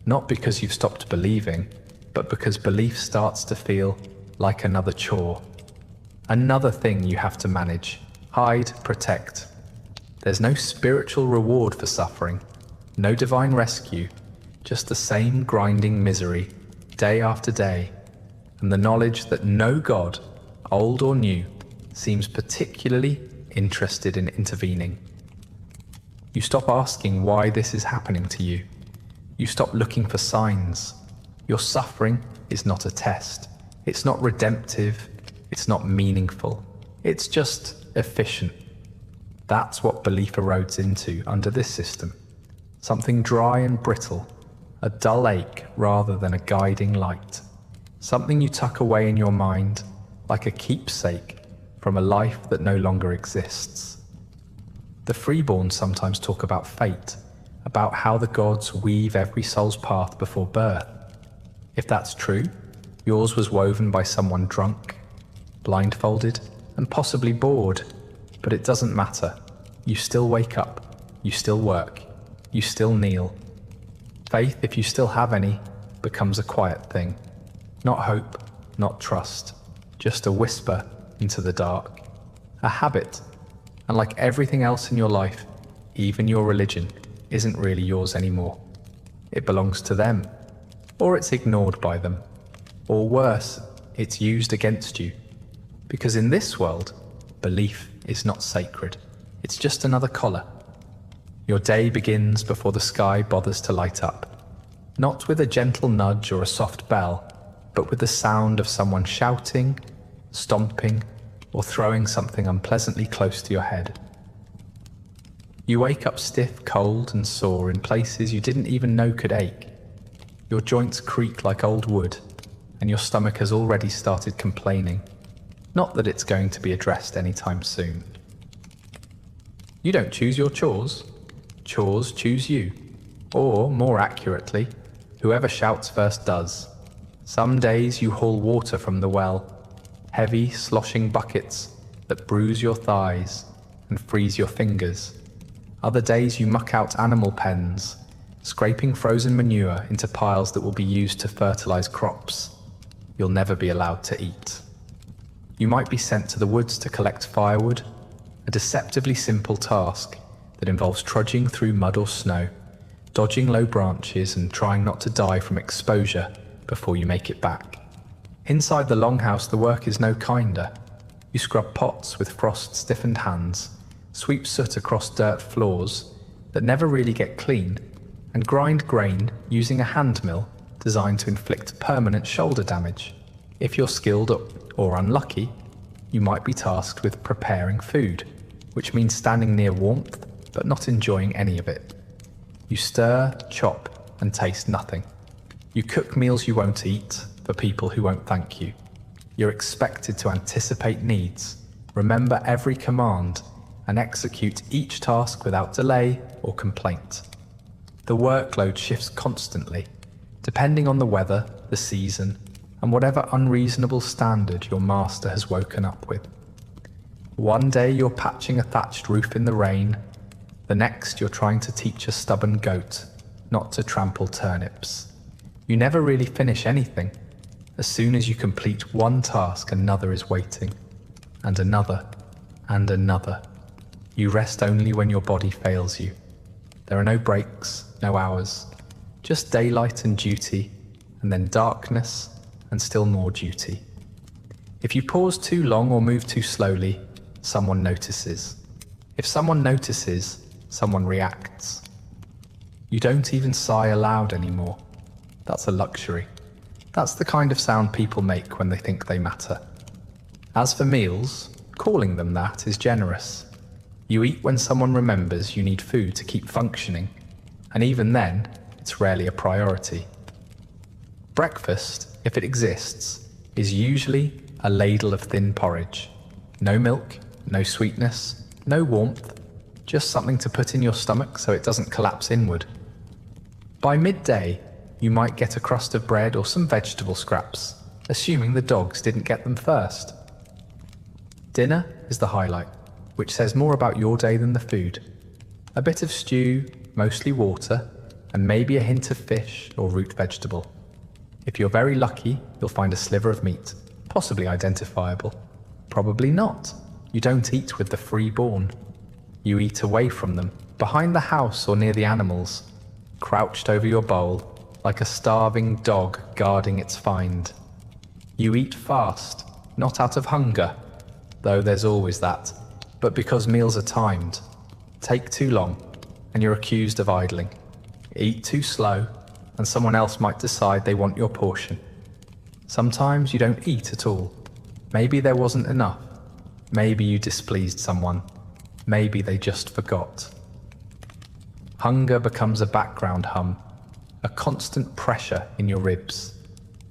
not because you've stopped believing, but because belief starts to feel like another chore. Another thing you have to manage, hide, protect. There's no spiritual reward for suffering, no divine rescue, just the same grinding misery, day after day, and the knowledge that no God, old or new, seems particularly interested in intervening. You stop asking why this is happening to you. You stop looking for signs. Your suffering is not a test. It's not redemptive. It's not meaningful. It's just efficient. That's what belief erodes into under this system. Something dry and brittle, a dull ache rather than a guiding light. Something you tuck away in your mind like a keepsake from a life that no longer exists. The freeborn sometimes talk about fate, about how the gods weave every soul's path before birth. If that's true, yours was woven by someone drunk, blindfolded, and possibly bored. But it doesn't matter. You still wake up, you still work, you still kneel. Faith, if you still have any, becomes a quiet thing. Not hope, not trust, just a whisper into the dark. A habit. And like everything else in your life, even your religion isn't really yours anymore. It belongs to them, or it's ignored by them, or worse, it's used against you. Because in this world, belief is not sacred. It's just another collar. Your day begins before the sky bothers to light up. Not with a gentle nudge or a soft bell, but with the sound of someone shouting, stomping, or throwing something unpleasantly close to your head. You wake up stiff, cold, and sore in places you didn't even know could ache. Your joints creak like old wood, and your stomach has already started complaining. Not that it's going to be addressed anytime soon. You don't choose your chores. Chores choose you. Or, more accurately, whoever shouts first does. Some days you haul water from the well, heavy, sloshing buckets that bruise your thighs and freeze your fingers. Other days you muck out animal pens, scraping frozen manure into piles that will be used to fertilize crops you'll never be allowed to eat. You might be sent to the woods to collect firewood, a deceptively simple task that involves trudging through mud or snow, dodging low branches and trying not to die from exposure before you make it back. Inside the longhouse, the work is no kinder. You scrub pots with frost-stiffened hands, sweep soot across dirt floors that never really get clean, and grind grain using a hand mill designed to inflict permanent shoulder damage. If you're skilled or unlucky, you might be tasked with preparing food, which means standing near warmth but not enjoying any of it. You stir, chop, and taste nothing. You cook meals you won't eat for people who won't thank you. You're expected to anticipate needs, remember every command, and execute each task without delay or complaint. The workload shifts constantly, depending on the weather, the season, and whatever unreasonable standard your master has woken up with. One day you're patching a thatched roof in the rain, the next you're trying to teach a stubborn goat not to trample turnips. You never really finish anything. As soon as you complete one task, another is waiting, and another, and another. You rest only when your body fails you. There are no breaks, no hours, just daylight and duty, and then darkness and still more duty. If you pause too long or move too slowly, someone notices. If someone notices, someone reacts. You don't even sigh aloud anymore. That's a luxury. That's the kind of sound people make when they think they matter. As for meals, calling them that is generous. You eat when someone remembers you need food to keep functioning, and even then, it's rarely a priority. Breakfast, if it exists, is usually a ladle of thin porridge. No milk, no sweetness, no warmth, just something to put in your stomach so it doesn't collapse inward. By midday, you might get a crust of bread or some vegetable scraps, assuming the dogs didn't get them first. Dinner is the highlight, which says more about your day than the food. A bit of stew, mostly water, and maybe a hint of fish or root vegetable. If you're very lucky, you'll find a sliver of meat, possibly identifiable. Probably not. You don't eat with the freeborn. You eat away from them, behind the house or near the animals, crouched over your bowl, like a starving dog guarding its find. You eat fast, not out of hunger, though there's always that, but because meals are timed. Take too long, and you're accused of idling. Eat too slow, and someone else might decide they want your portion. Sometimes you don't eat at all. Maybe there wasn't enough. Maybe you displeased someone. Maybe they just forgot. Hunger becomes a background hum, a constant pressure in your ribs.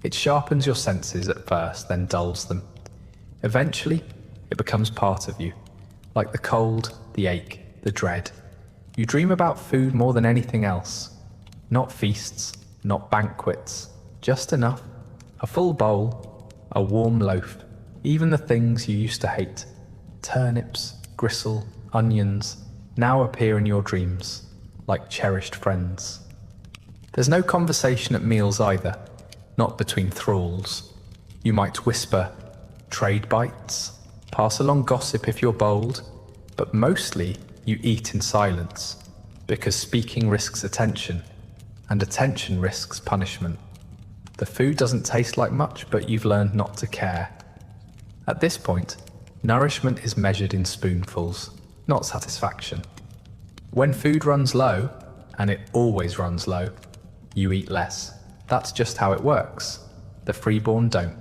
It sharpens your senses at first, then dulls them. Eventually, it becomes part of you, like the cold, the ache, the dread. You dream about food more than anything else. Not feasts, not banquets, just enough. A full bowl, a warm loaf, even the things you used to hate. Turnips, gristle, onions, now appear in your dreams, like cherished friends. There's no conversation at meals either, not between thralls. You might whisper, trade bites, pass along gossip if you're bold, but mostly you eat in silence, because speaking risks attention, and attention risks punishment. The food doesn't taste like much, but you've learned not to care. At this point, nourishment is measured in spoonfuls, not satisfaction. When food runs low, and it always runs low, You eat less. That's just how it works. The freeborn don't.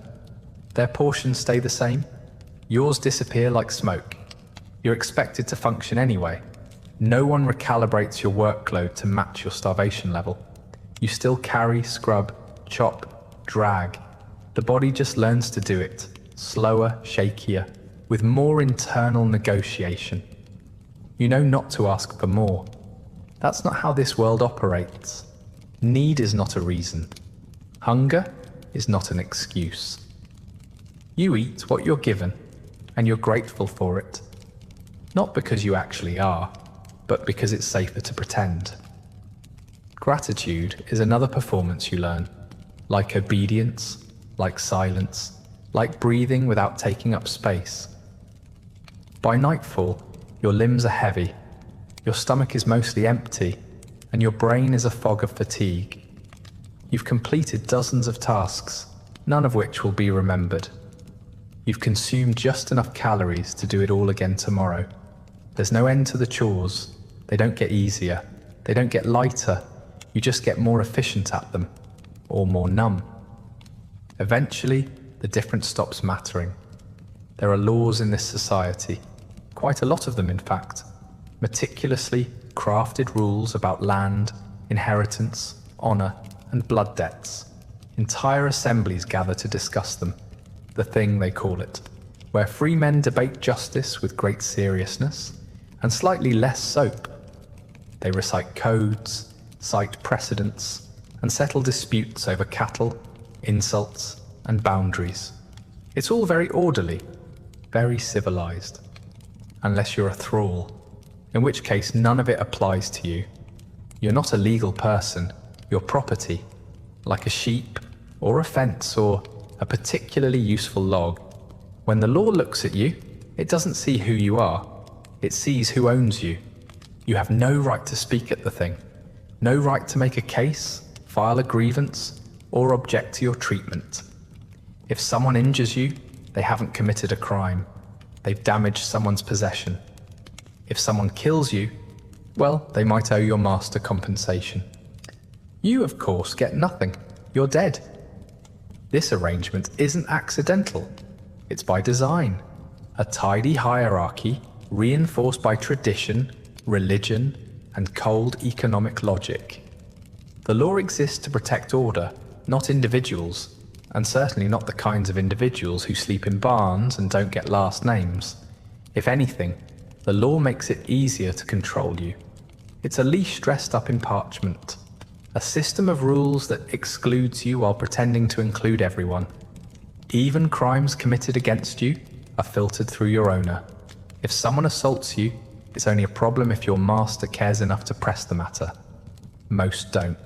Their portions stay the same. Yours disappear like smoke. You're expected to function anyway. No one recalibrates your workload to match your starvation level. You still carry, scrub, chop, drag. The body just learns to do it, slower, shakier, with more internal negotiation. You know not to ask for more. That's not how this world operates. Need is not a reason. Hunger is not an excuse. You eat what you're given, and you're grateful for it. Not because you actually are, but because it's safer to pretend. Gratitude is another performance you learn, like obedience, like silence, like breathing without taking up space. By nightfall, your limbs are heavy, your stomach is mostly empty, and your brain is a fog of fatigue. You've completed dozens of tasks, none of which will be remembered. You've consumed just enough calories to do it all again tomorrow. There's no end to the chores. They don't get easier. They don't get lighter. You just get more efficient at them, or more numb. Eventually, the difference stops mattering. There are laws in this society, quite a lot of them in fact, meticulously crafted rules about land, inheritance, honor, and blood debts. Entire assemblies gather to discuss them, the thing they call it, where free men debate justice with great seriousness and slightly less soap. They recite codes, cite precedents, and settle disputes over cattle, insults, and boundaries. It's all very orderly, very civilized. Unless you're a thrall, in which case none of it applies to you. You're not a legal person, you're property, like a sheep, or a fence, or a particularly useful log. When the law looks at you, it doesn't see who you are, it sees who owns you. You have no right to speak at the thing, no right to make a case, file a grievance, or object to your treatment. If someone injures you, they haven't committed a crime. They've damaged someone's possession. If someone kills you, well, they might owe your master compensation. You, of course, get nothing. You're dead. This arrangement isn't accidental. It's by design. A tidy hierarchy reinforced by tradition, religion, and cold economic logic. The law exists to protect order, not individuals, and certainly not the kinds of individuals who sleep in barns and don't get last names. If anything, the law makes it easier to control you. It's a leash dressed up in parchment, a system of rules that excludes you while pretending to include everyone. Even crimes committed against you are filtered through your owner. If someone assaults you, it's only a problem if your master cares enough to press the matter. Most don't.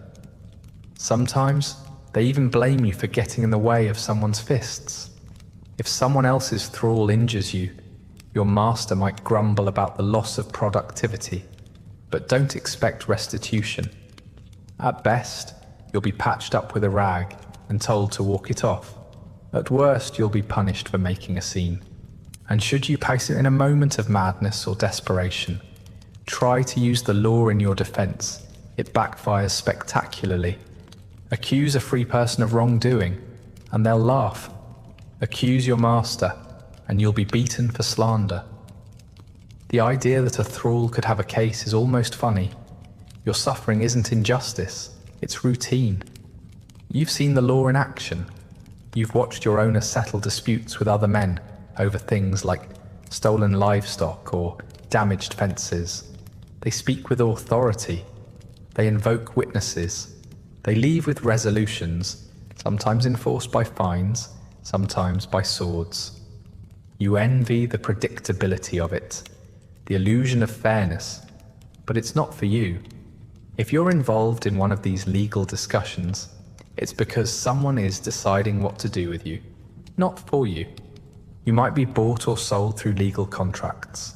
Sometimes, they even blame you for getting in the way of someone's fists. If someone else's thrall injures you, your master might grumble about the loss of productivity, but don't expect restitution. At best, you'll be patched up with a rag and told to walk it off. At worst, you'll be punished for making a scene. And should you pass it in a moment of madness or desperation, try to use the law in your defense. It backfires spectacularly. Accuse a free person of wrongdoing, and they'll laugh. Accuse your master, and you'll be beaten for slander. The idea that a thrall could have a case is almost funny. Your suffering isn't injustice, it's routine. You've seen the law in action. You've watched your owner settle disputes with other men over things like stolen livestock or damaged fences. They speak with authority. They invoke witnesses. They leave with resolutions, sometimes enforced by fines, sometimes by swords. You envy the predictability of it, the illusion of fairness, but it's not for you. If you're involved in one of these legal discussions, it's because someone is deciding what to do with you, not for you. You might be bought or sold through legal contracts.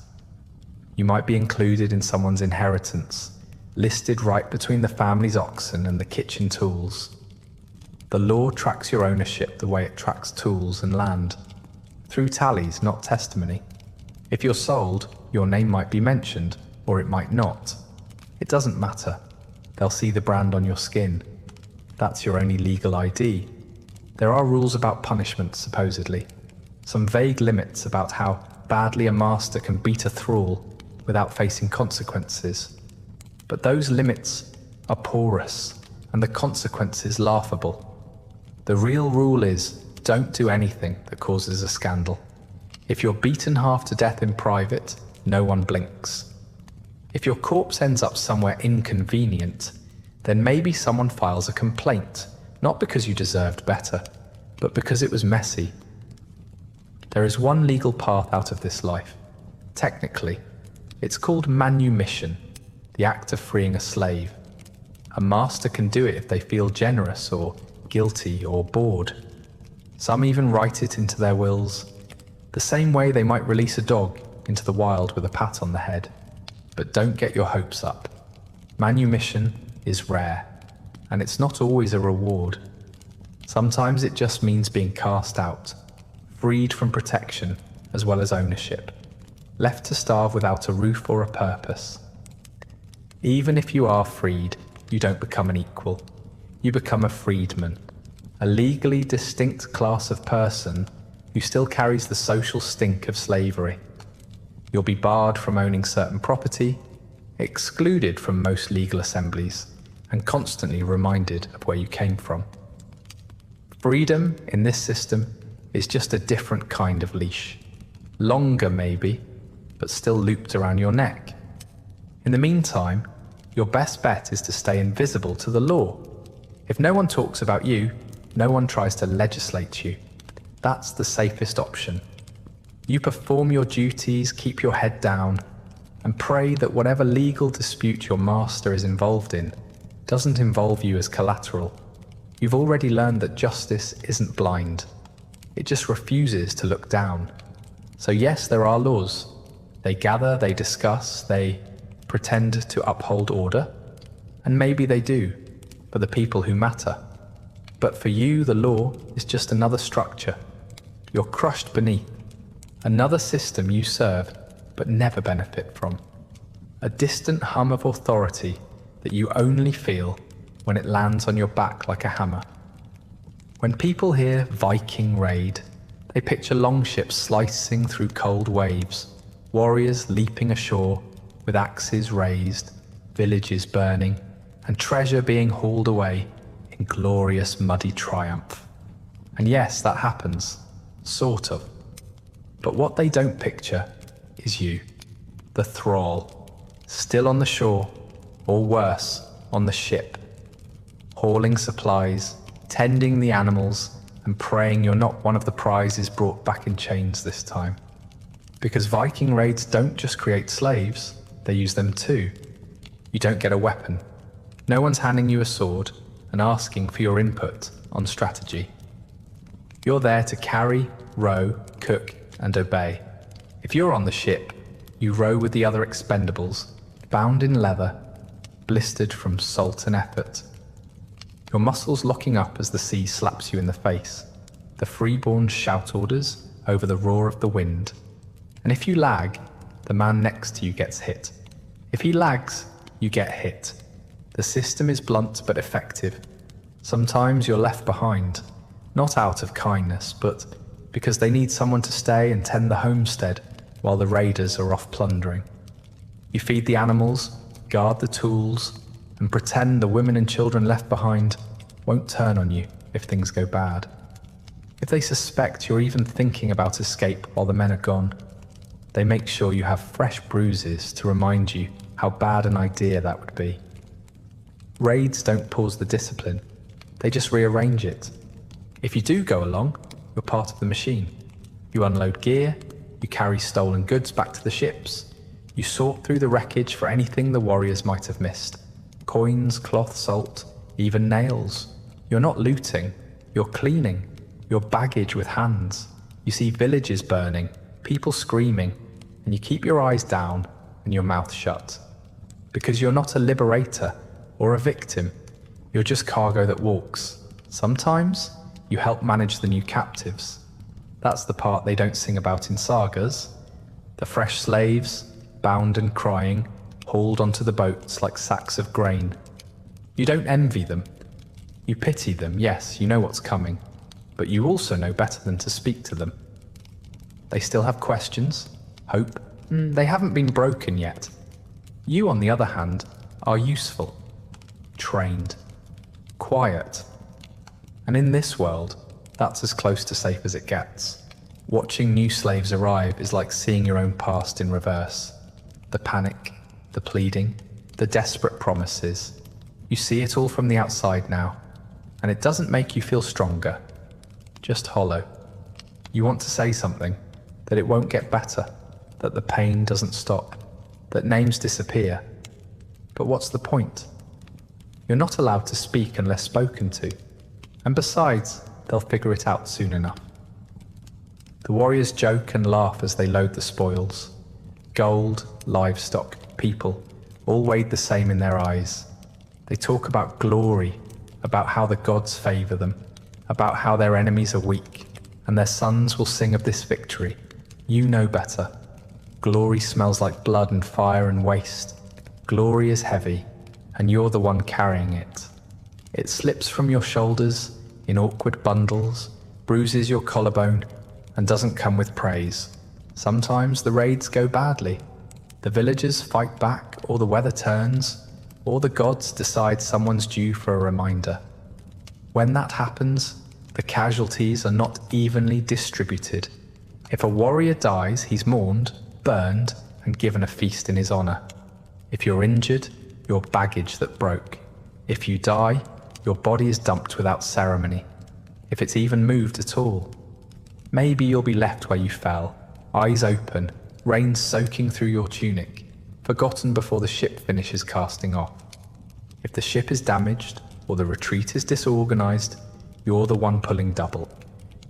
You might be included in someone's inheritance, listed right between the family's oxen and the kitchen tools. The law tracks your ownership the way it tracks tools and land, through tallies, not testimony. If you're sold, your name might be mentioned, or it might not. It doesn't matter. They'll see the brand on your skin. That's your only legal ID. There are rules about punishment, supposedly. Some vague limits about how badly a master can beat a thrall without facing consequences. But those limits are porous, and the consequences laughable. The real rule is, don't do anything that causes a scandal. If you're beaten half to death in private, no one blinks. If your corpse ends up somewhere inconvenient, then maybe someone files a complaint, not because you deserved better, but because it was messy. There is one legal path out of this life. Technically, it's called manumission, the act of freeing a slave. A master can do it if they feel generous or guilty or bored. Some even write it into their wills, the same way they might release a dog into the wild with a pat on the head. But don't get your hopes up. Manumission is rare, and it's not always a reward. Sometimes it just means being cast out, freed from protection as well as ownership, left to starve without a roof or a purpose. Even if you are freed, you don't become an equal. You become a freedman, a legally distinct class of person who still carries the social stink of slavery. You'll be barred from owning certain property, excluded from most legal assemblies, and constantly reminded of where you came from. Freedom in this system is just a different kind of leash. Longer maybe, but still looped around your neck. In the meantime, your best bet is to stay invisible to the law. If no one talks about you, no one tries to legislate you. That's the safest option. You perform your duties, keep your head down, and pray that whatever legal dispute your master is involved in doesn't involve you as collateral. You've already learned that justice isn't blind. It just refuses to look down. So yes, there are laws. They gather, they discuss, they pretend to uphold order, and maybe they do, for the people who matter. But for you, the law is just another structure. You're crushed beneath. Another system you serve, but never benefit from. A distant hum of authority that you only feel when it lands on your back like a hammer. When people hear Viking raid, they picture longships slicing through cold waves, warriors leaping ashore with axes raised, villages burning, and treasure being hauled away in glorious muddy triumph. And yes, that happens, sort of. But what they don't picture is you, the thrall, still on the shore, or worse, on the ship, hauling supplies, tending the animals, and praying you're not one of the prizes brought back in chains this time. Because Viking raids don't just create slaves, they use them too. You don't get a weapon. No one's handing you a sword and asking for your input on strategy. You're there to carry, row, cook, and obey. If you're on the ship, you row with the other expendables, bound in leather, blistered from salt and effort. Your muscles locking up as the sea slaps you in the face. The freeborn shout orders over the roar of the wind. And if you lag, the man next to you gets hit. If he lags, you get hit. The system is blunt but effective. Sometimes you're left behind, not out of kindness, but because they need someone to stay and tend the homestead while the raiders are off plundering. You feed the animals, guard the tools, and pretend the women and children left behind won't turn on you if things go bad. If they suspect you're even thinking about escape while the men are gone, they make sure you have fresh bruises to remind you how bad an idea that would be. Raids don't pause the discipline, they just rearrange it. If you do go along, you're part of the machine. You unload gear, you carry stolen goods back to the ships, you sort through the wreckage for anything the warriors might have missed. Coins, cloth, salt, even nails. You're not looting, you're cleaning, your baggage with hands. You see villages burning, people screaming, and you keep your eyes down and your mouth shut. Because you're not a liberator or a victim, you're just cargo that walks. Sometimes you help manage the new captives. That's the part they don't sing about in sagas. The fresh slaves, bound and crying, hauled onto the boats like sacks of grain. You don't envy them. You pity them, yes, you know what's coming, but you also know better than to speak to them. They still have questions, hope. They haven't been broken yet. You, on the other hand, are useful, trained, quiet. And in this world, that's as close to safe as it gets. Watching new slaves arrive is like seeing your own past in reverse. The panic, the pleading, the desperate promises. You see it all from the outside now, and it doesn't make you feel stronger, just hollow. You want to say something, that it won't get better, that the pain doesn't stop, that names disappear. But what's the point? You're not allowed to speak unless spoken to, and besides, they'll figure it out soon enough. The warriors joke and laugh as they load the spoils. Gold, livestock, people, all weighed the same in their eyes. They talk about glory, about how the gods favor them, about how their enemies are weak, and their sons will sing of this victory. You know better. Glory smells like blood and fire and waste. Glory is heavy, and you're the one carrying it. It slips from your shoulders in awkward bundles, bruises your collarbone, and doesn't come with praise. Sometimes the raids go badly. The villagers fight back, or the weather turns, or the gods decide someone's due for a reminder. When that happens, the casualties are not evenly distributed. If a warrior dies, he's mourned, burned, and given a feast in his honor. If you're injured, you're baggage that broke. If you die, your body is dumped without ceremony, if it's even moved at all. Maybe you'll be left where you fell, eyes open, rain soaking through your tunic, forgotten before the ship finishes casting off. If the ship is damaged or the retreat is disorganized, you're the one pulling double.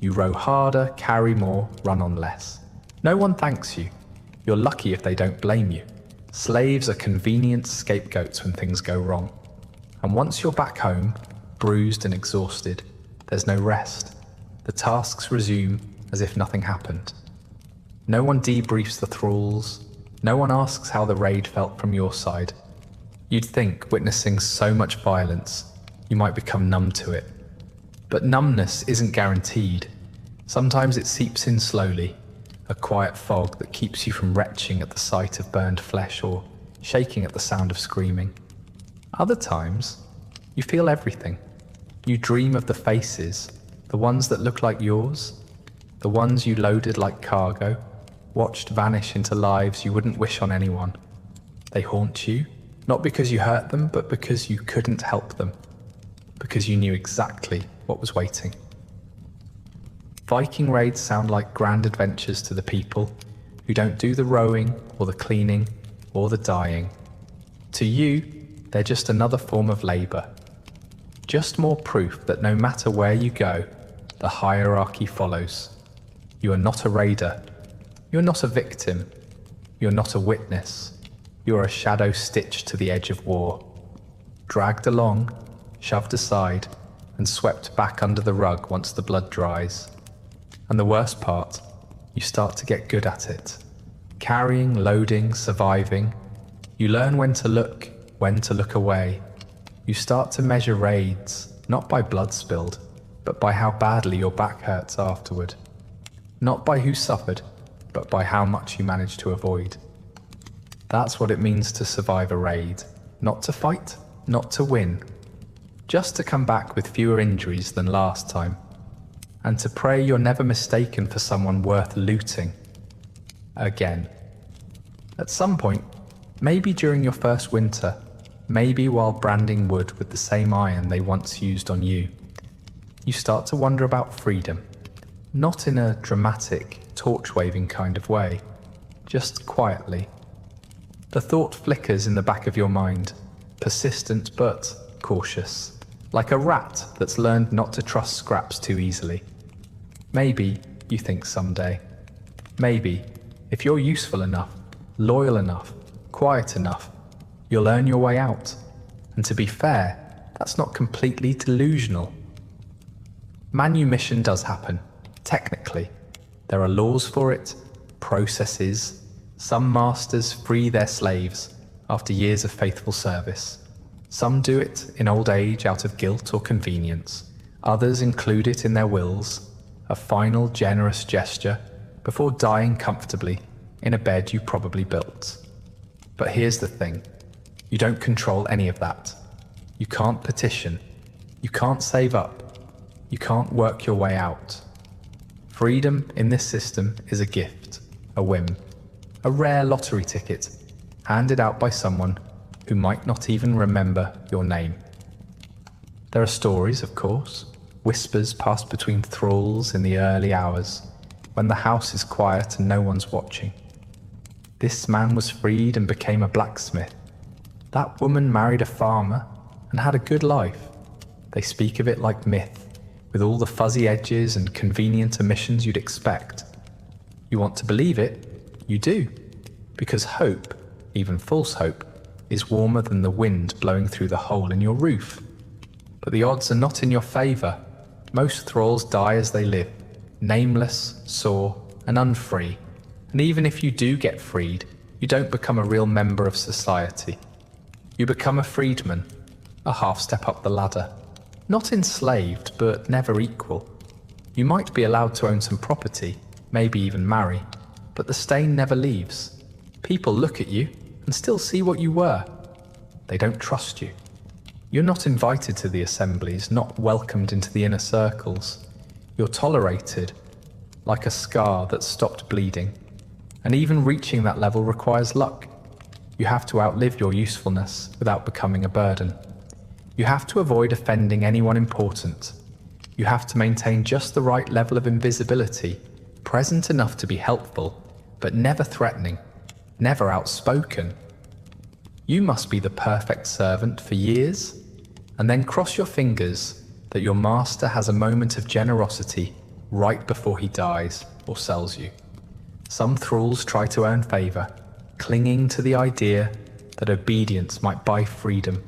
You row harder, carry more, run on less. No one thanks you. You're lucky if they don't blame you. Slaves are convenient scapegoats when things go wrong. And once you're back home, bruised and exhausted, there's no rest. The tasks resume as if nothing happened. No one debriefs the thralls. No one asks how the raid felt from your side. You'd think, witnessing so much violence, you might become numb to it. But numbness isn't guaranteed. Sometimes it seeps in slowly, a quiet fog that keeps you from retching at the sight of burned flesh or shaking at the sound of screaming. Other times, you feel everything. You dream of the faces, the ones that look like yours, the ones you loaded like cargo, watched vanish into lives you wouldn't wish on anyone. They haunt you, not because you hurt them, but because you couldn't help them, because you knew exactly what was waiting. Viking raids sound like grand adventures to the people who don't do the rowing or the cleaning or the dyeing. To you, they're just another form of labor. Just more proof that no matter where you go, the hierarchy follows. You are not a raider. You're not a victim. You're not a witness. You're a shadow stitched to the edge of war. Dragged along, shoved aside, and swept back under the rug once the blood dries. And the worst part, you start to get good at it. Carrying, loading, surviving. You learn when to look away. You start to measure raids, not by blood spilled, but by how badly your back hurts afterward. Not by who suffered, but by how much you managed to avoid. That's what it means to survive a raid. Not to fight, not to win. Just to come back with fewer injuries than last time. And to pray you're never mistaken for someone worth looting. Again. At some point, maybe during your first winter, maybe while branding wood with the same iron they once used on you, you start to wonder about freedom. Not in a dramatic, torch-waving kind of way, just quietly. The thought flickers in the back of your mind, persistent but cautious, like a rat that's learned not to trust scraps too easily. Maybe, you think someday, maybe, if you're useful enough, loyal enough, quiet enough, you'll earn your way out. And to be fair, that's not completely delusional. Manumission does happen, technically. There are laws for it, processes. Some masters free their slaves after years of faithful service. Some do it in old age out of guilt or convenience. Others include it in their wills, a final generous gesture before dying comfortably in a bed you probably built. But here's the thing. You don't control any of that. You can't petition. You can't save up. You can't work your way out. Freedom in this system is a gift, a whim, a rare lottery ticket, handed out by someone who might not even remember your name. There are stories, of course, whispers passed between thralls in the early hours, when the house is quiet and no one's watching. This man was freed and became a blacksmith. That woman married a farmer and had a good life. They speak of it like myth, with all the fuzzy edges and convenient omissions you'd expect. You want to believe it? You do. Because hope, even false hope, is warmer than the wind blowing through the hole in your roof. But the odds are not in your favour. Most thralls die as they live, nameless, sore, and unfree. And even if you do get freed, you don't become a real member of society. You become a freedman, a half step up the ladder. Not enslaved, but never equal. You might be allowed to own some property, maybe even marry, but the stain never leaves. People look at you and still see what you were. They don't trust you. You're not invited to the assemblies, not welcomed into the inner circles. You're tolerated, like a scar that's stopped bleeding. And even reaching that level requires luck. You have to outlive your usefulness without becoming a burden. You have to avoid offending anyone important. You have to maintain just the right level of invisibility, present enough to be helpful, but never threatening, never outspoken. You must be the perfect servant for years, and then cross your fingers that your master has a moment of generosity right before he dies or sells you. Some thralls try to earn favour, clinging to the idea that obedience might buy freedom.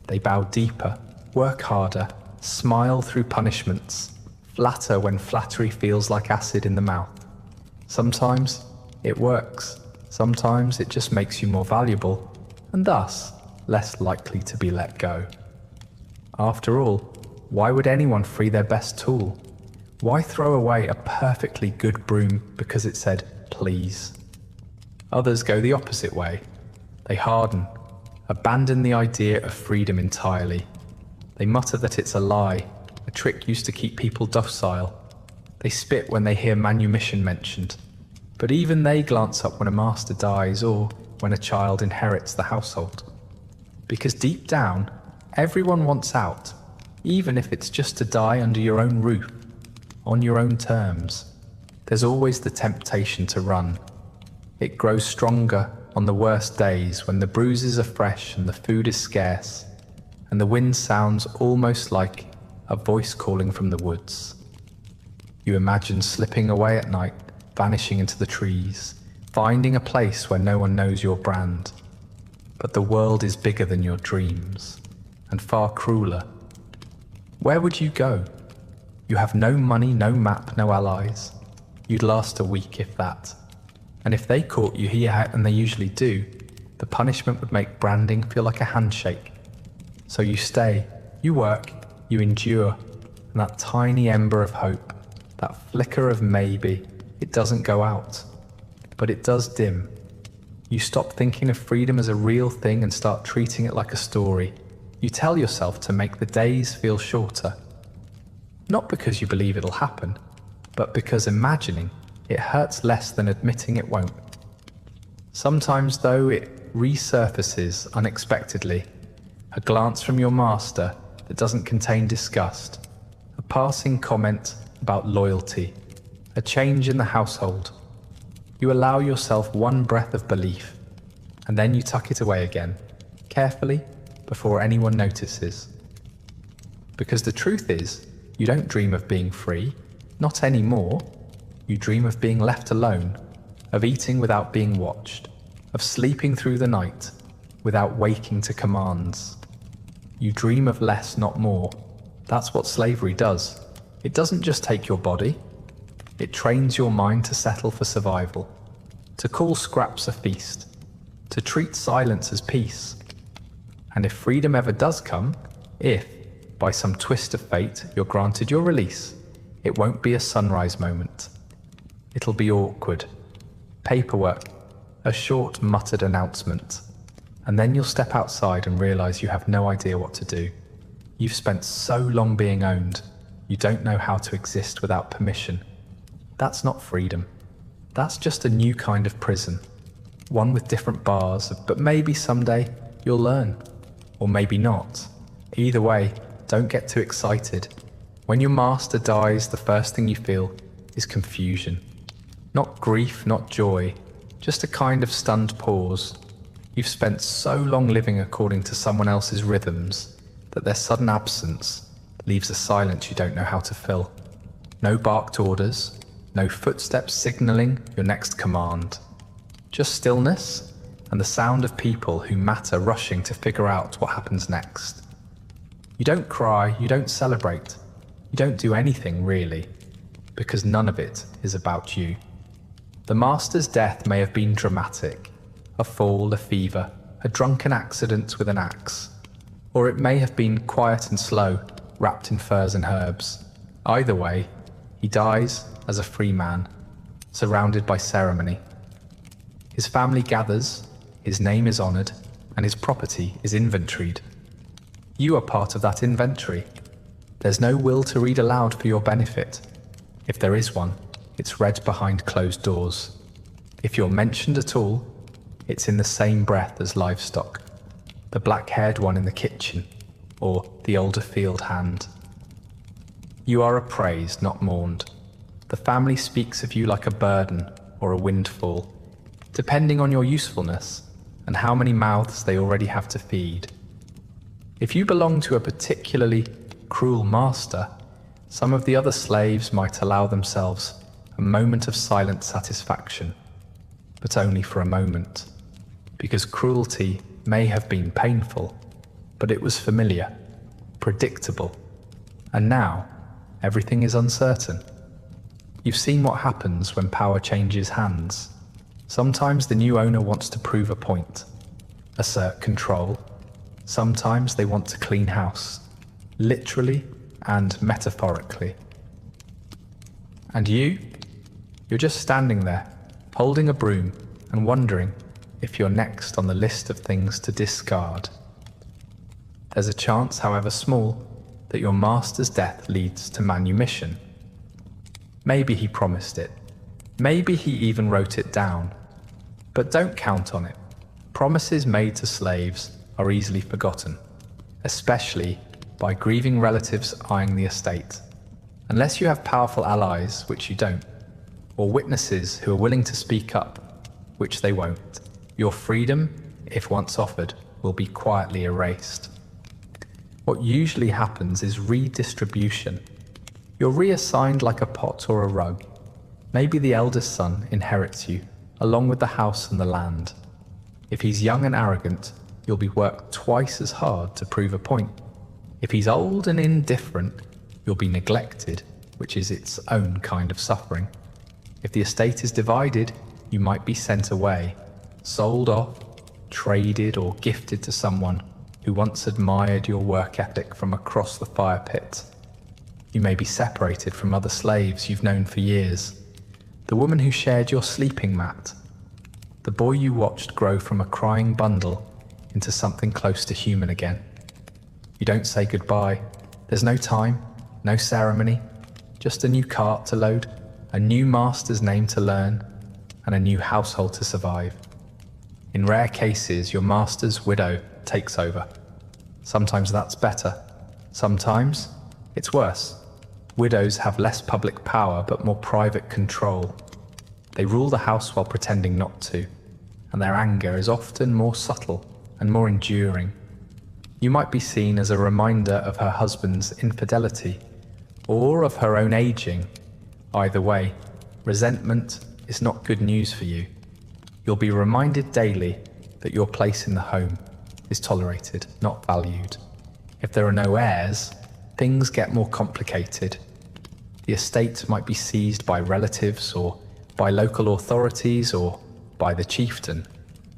They bow deeper, work harder, smile through punishments, flatter when flattery feels like acid in the mouth. Sometimes it works, sometimes it just makes you more valuable, and thus less likely to be let go. After all, why would anyone free their best tool? Why throw away a perfectly good broom because it said, please? Others go the opposite way. They harden, abandon the idea of freedom entirely. They mutter that it's a lie, a trick used to keep people docile. They spit when they hear manumission mentioned. But even they glance up when a master dies or when a child inherits the household. Because deep down, everyone wants out, even if it's just to die under your own roof, on your own terms. There's always the temptation to run. It grows stronger on the worst days when the bruises are fresh and the food is scarce, and the wind sounds almost like a voice calling from the woods. You imagine slipping away at night, vanishing into the trees, finding a place where no one knows your brand. But the world is bigger than your dreams, and far crueler. Where would you go? You have no money, no map, no allies. You'd last a week, if that. And if they caught you here, and they usually do, the punishment would make branding feel like a handshake. So you stay, you work, you endure, and that tiny ember of hope, that flicker of maybe, it doesn't go out. But it does dim. You stop thinking of freedom as a real thing and start treating it like a story. You tell yourself to make the days feel shorter. Not because you believe it'll happen, but because imagining it hurts less than admitting it won't. Sometimes, though, it resurfaces unexpectedly. A glance from your master that doesn't contain disgust, a passing comment about loyalty, a change in the household. You allow yourself one breath of belief, and then you tuck it away again, carefully, before anyone notices. Because the truth is, you don't dream of being free, not anymore. You dream of being left alone, of eating without being watched, of sleeping through the night without waking to commands. You dream of less, not more. That's what slavery does. It doesn't just take your body. It trains your mind to settle for survival, to call scraps a feast, to treat silence as peace. And if freedom ever does come, if, by some twist of fate, you're granted your release, it won't be a sunrise moment. It'll be awkward. Paperwork, a short muttered announcement, and then you'll step outside and realize you have no idea what to do. You've spent so long being owned, you don't know how to exist without permission. That's not freedom. That's just a new kind of prison. One with different bars, but maybe someday you'll learn. Or maybe not. Either way, don't get too excited. When your master dies, the first thing you feel is confusion. Not grief, not joy, just a kind of stunned pause. You've spent so long living according to someone else's rhythms that their sudden absence leaves a silence you don't know how to fill. No barked orders, no footsteps signaling your next command. Just stillness and the sound of people who matter rushing to figure out what happens next. You don't cry, you don't celebrate, you don't do anything really, because none of it is about you. The master's death may have been dramatic, a fall, a fever, a drunken accident with an axe, or it may have been quiet and slow, wrapped in furs and herbs. Either way, he dies as a free man, surrounded by ceremony. His family gathers, his name is honored, and his property is inventoried. You are part of that inventory. There's no will to read aloud for your benefit. If there is one, it's read behind closed doors. If you're mentioned at all, it's in the same breath as livestock, the black-haired one in the kitchen, or the older field hand. You are appraised, not mourned. The family speaks of you like a burden or a windfall, depending on your usefulness and how many mouths they already have to feed. If you belong to a particularly cruel master, some of the other slaves might allow themselves a moment of silent satisfaction, but only for a moment, because cruelty may have been painful, but it was familiar, predictable, and now everything is uncertain. You've seen what happens when power changes hands. Sometimes the new owner wants to prove a point, assert control. Sometimes they want to clean house, literally and metaphorically. And you're just standing there, holding a broom and wondering if you're next on the list of things to discard. There's a chance, however small, that your master's death leads to manumission. Maybe he promised it. Maybe he even wrote it down. But don't count on it. Promises made to slaves are easily forgotten, especially by grieving relatives eyeing the estate. Unless you have powerful allies, which you don't, or witnesses who are willing to speak up, which they won't, your freedom, if once offered, will be quietly erased. What usually happens is redistribution. You're reassigned like a pot or a rug. Maybe the eldest son inherits you, along with the house and the land. If he's young and arrogant, you'll be worked twice as hard to prove a point. If he's old and indifferent, you'll be neglected, which is its own kind of suffering. If the estate is divided, you might be sent away, sold off, traded or gifted to someone who once admired your work ethic from across the fire pit. You may be separated from other slaves you've known for years. The woman who shared your sleeping mat. The boy you watched grow from a crying bundle into something close to human again. You don't say goodbye. There's no time, no ceremony, just a new cart to load, a new master's name to learn, and a new household to survive. In rare cases, your master's widow takes over. Sometimes that's better. Sometimes it's worse. Widows have less public power but more private control. They rule the house while pretending not to, and their anger is often more subtle and more enduring. You might be seen as a reminder of her husband's infidelity, or of her own aging. Either way, resentment is not good news for you. You'll be reminded daily that your place in the home is tolerated, not valued. If there are no heirs, things get more complicated. The estate might be seized by relatives or by local authorities or by the chieftain,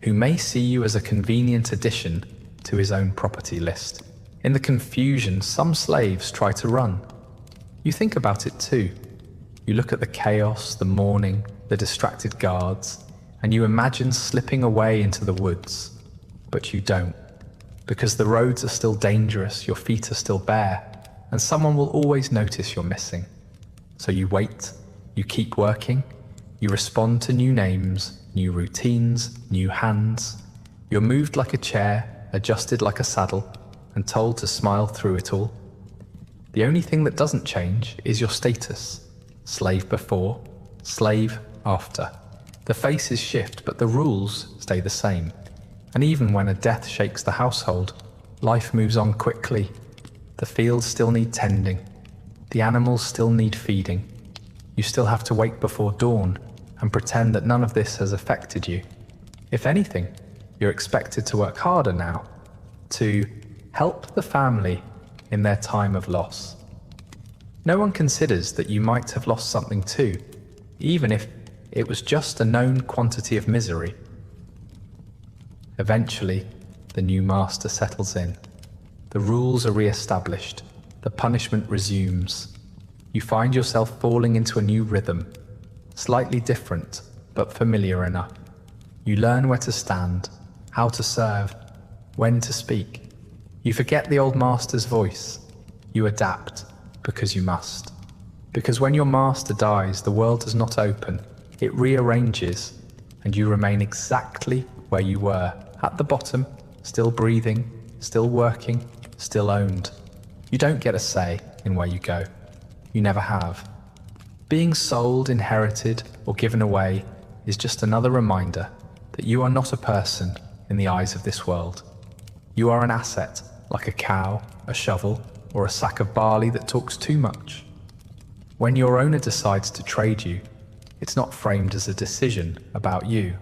who may see you as a convenient addition to his own property list. In the confusion, some slaves try to run. You think about it too. You look at the chaos, the mourning, the distracted guards, and you imagine slipping away into the woods. But you don't, because the roads are still dangerous, your feet are still bare, and someone will always notice you're missing. So you wait, you keep working, you respond to new names, new routines, new hands. You're moved like a chair, adjusted like a saddle, and told to smile through it all. The only thing that doesn't change is your status. Slave before, slave after. The faces shift, but the rules stay the same. And even when a death shakes the household, life moves on quickly. The fields still need tending. The animals still need feeding. You still have to wake before dawn and pretend that none of this has affected you. If anything, you're expected to work harder now, to help the family in their time of loss. No one considers that you might have lost something too, even if it was just a known quantity of misery. Eventually, the new master settles in. The rules are re-established. The punishment resumes. You find yourself falling into a new rhythm, slightly different, but familiar enough. You learn where to stand, how to serve, when to speak. You forget the old master's voice. You adapt because you must. Because when your master dies, the world does not open. It rearranges, and you remain exactly where you were, at the bottom, still breathing, still working, still owned. You don't get a say in where you go. You never have. Being sold, inherited, or given away is just another reminder that you are not a person in the eyes of this world. You are an asset, like a cow, a shovel, or a sack of barley that talks too much. When your owner decides to trade you, it's not framed as a decision about you.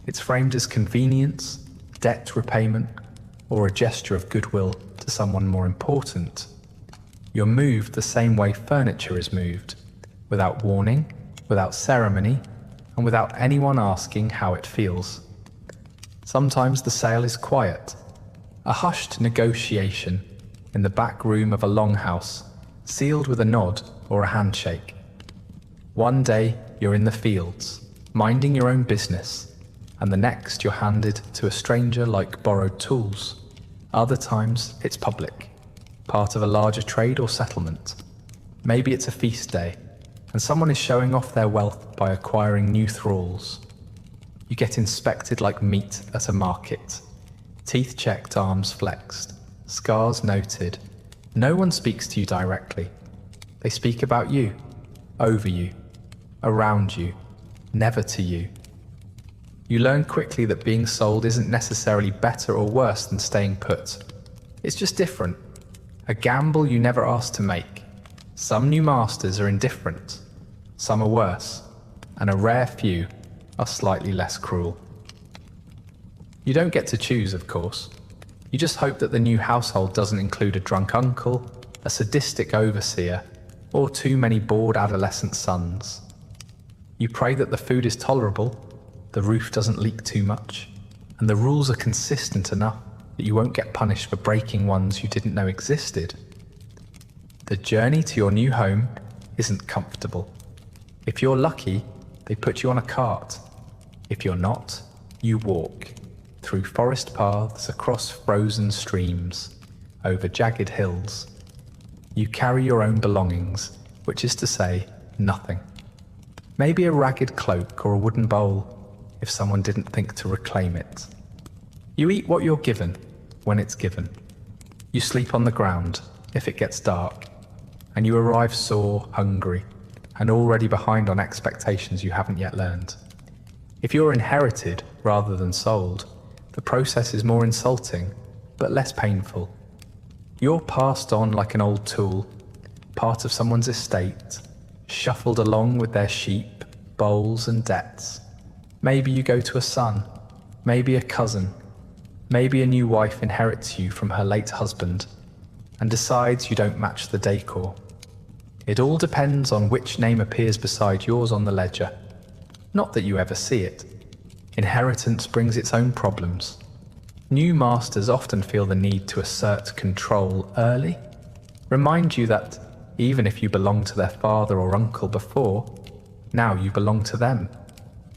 It's framed as convenience, debt repayment, or a gesture of goodwill to someone more important. You're moved the same way furniture is moved, without warning, without ceremony, and without anyone asking how it feels. Sometimes the sale is quiet, a hushed negotiation in the back room of a longhouse, sealed with a nod or a handshake. One day you're in the fields, minding your own business, and the next you're handed to a stranger like borrowed tools. Other times it's public, part of a larger trade or settlement. Maybe it's a feast day, and someone is showing off their wealth by acquiring new thralls. You get inspected like meat at a market. Teeth checked, arms flexed, scars noted. No one speaks to you directly. They speak about you, over you, around you, never to you. You learn quickly that being sold isn't necessarily better or worse than staying put. It's just different. A gamble you never asked to make. Some new masters are indifferent, some are worse, and a rare few are slightly less cruel. You don't get to choose, of course. You just hope that the new household doesn't include a drunk uncle, a sadistic overseer, or too many bored adolescent sons. You pray that the food is tolerable, the roof doesn't leak too much, and the rules are consistent enough that you won't get punished for breaking ones you didn't know existed. The journey to your new home isn't comfortable. If you're lucky, they put you on a cart. If you're not, you walk through forest paths, across frozen streams, over jagged hills. You carry your own belongings, which is to say, nothing. Maybe a ragged cloak or a wooden bowl, if someone didn't think to reclaim it. You eat what you're given, when it's given. You sleep on the ground, if it gets dark, and you arrive sore, hungry, and already behind on expectations you haven't yet learned. If you're inherited rather than sold, the process is more insulting, but less painful. You're passed on like an old tool, part of someone's estate, shuffled along with their sheep, bowls and debts. Maybe you go to a son, maybe a cousin, maybe a new wife inherits you from her late husband and decides you don't match the decor. It all depends on which name appears beside yours on the ledger. Not that you ever see it. Inheritance brings its own problems. New masters often feel the need to assert control early, remind you that even if you belonged to their father or uncle before, now you belong to them.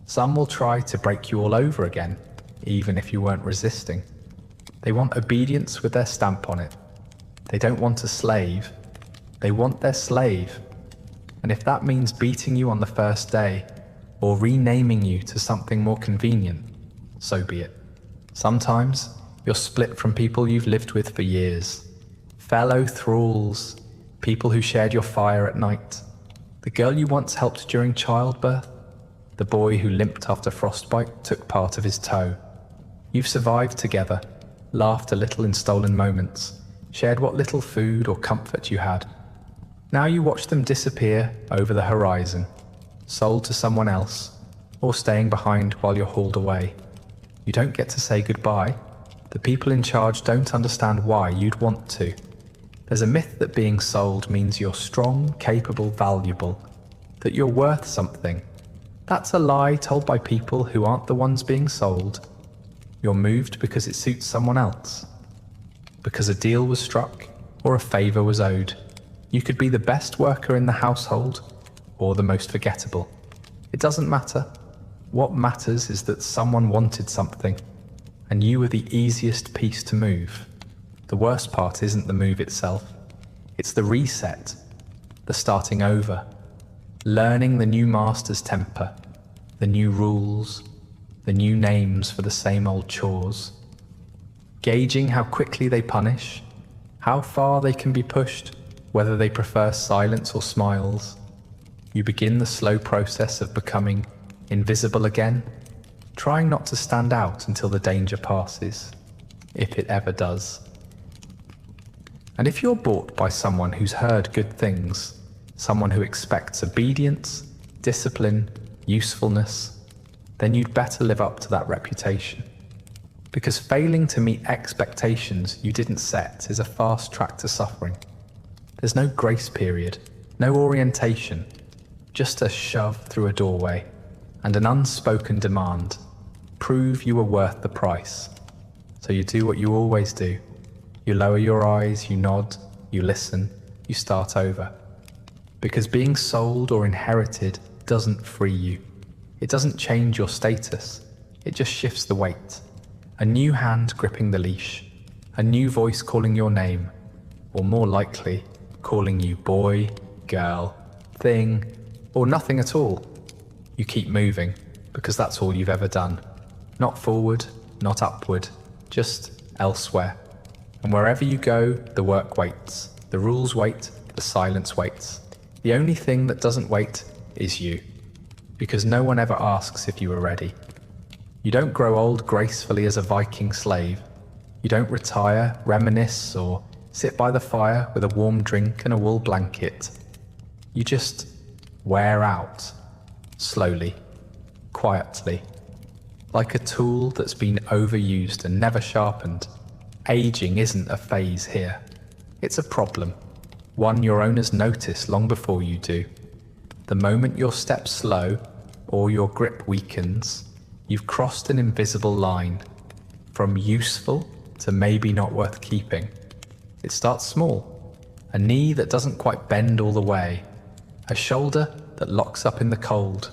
Some will try to break you all over again, even if you weren't resisting. They want obedience with their stamp on it. They don't want a slave. They want their slave. And if that means beating you on the first day, or renaming you to something more convenient, so be it. Sometimes you're split from people you've lived with for years. Fellow thralls, people who shared your fire at night. The girl you once helped during childbirth. The boy who limped after frostbite took part of his toe. You've survived together, laughed a little in stolen moments, shared what little food or comfort you had. Now you watch them disappear over the horizon, sold to someone else, or staying behind while you're hauled away. You don't get to say goodbye. The people in charge don't understand why you'd want to. There's a myth that being sold means you're strong, capable, valuable, that you're worth something. That's a lie told by people who aren't the ones being sold. You're moved because it suits someone else, because a deal was struck or a favor was owed. You could be the best worker in the household or the most forgettable. It doesn't matter. What matters is that someone wanted something, and you were the easiest piece to move. The worst part isn't the move itself. It's the reset, the starting over, learning the new master's temper, the new rules, the new names for the same old chores, gauging how quickly they punish, how far they can be pushed, whether they prefer silence or smiles. You begin the slow process of becoming invisible again, trying not to stand out until the danger passes, if it ever does. And if you're bought by someone who's heard good things, someone who expects obedience, discipline, usefulness, then you'd better live up to that reputation. Because failing to meet expectations you didn't set is a fast track to suffering. There's no grace period, no orientation, just a shove through a doorway and an unspoken demand. Prove you were worth the price. So you do what you always do. You lower your eyes, you nod, you listen, you start over. Because being sold or inherited doesn't free you. It doesn't change your status. It just shifts the weight. A new hand gripping the leash. A new voice calling your name. Or more likely, calling you boy, girl, thing, or nothing at all. You keep moving, because that's all you've ever done. Not forward, not upward, just elsewhere. And wherever you go, the work waits. The rules wait, the silence waits. The only thing that doesn't wait is you. Because no one ever asks if you were ready. You don't grow old gracefully as a Viking slave. You don't retire, reminisce, or sit by the fire with a warm drink and a wool blanket. You just wear out, slowly, quietly, like a tool that's been overused and never sharpened. Aging isn't a phase here. It's a problem, one your owners notice long before you do. The moment your steps slow or your grip weakens, you've crossed an invisible line, from useful to maybe not worth keeping. It starts small, a knee that doesn't quite bend all the way, a shoulder that locks up in the cold.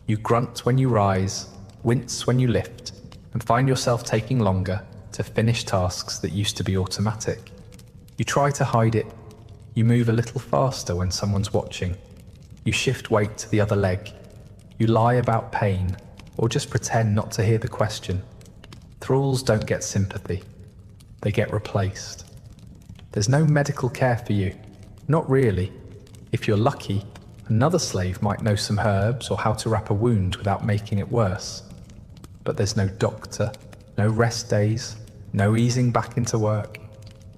You grunt when you rise, wince when you lift, and find yourself taking longer to finish tasks that used to be automatic. You try to hide it. You move a little faster when someone's watching. You shift weight to the other leg. You lie about pain, or just pretend not to hear the question. Thralls don't get sympathy. They get replaced. There's no medical care for you. Not really. If you're lucky, another slave might know some herbs or how to wrap a wound without making it worse. But there's no doctor, no rest days, no easing back into work.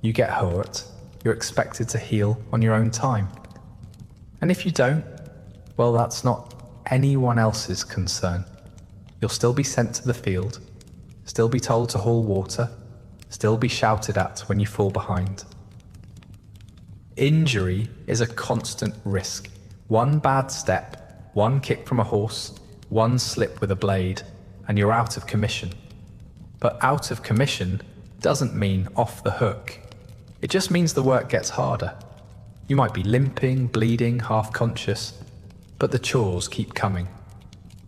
You get hurt, you're expected to heal on your own time. And if you don't, well, that's not anyone else's concern. You'll still be sent to the field, still be told to haul water, still be shouted at when you fall behind. Injury is a constant risk. One bad step, one kick from a horse, one slip with a blade, and you're out of commission. But out of commission doesn't mean off the hook. It just means the work gets harder. You might be limping, bleeding, half conscious, but the chores keep coming.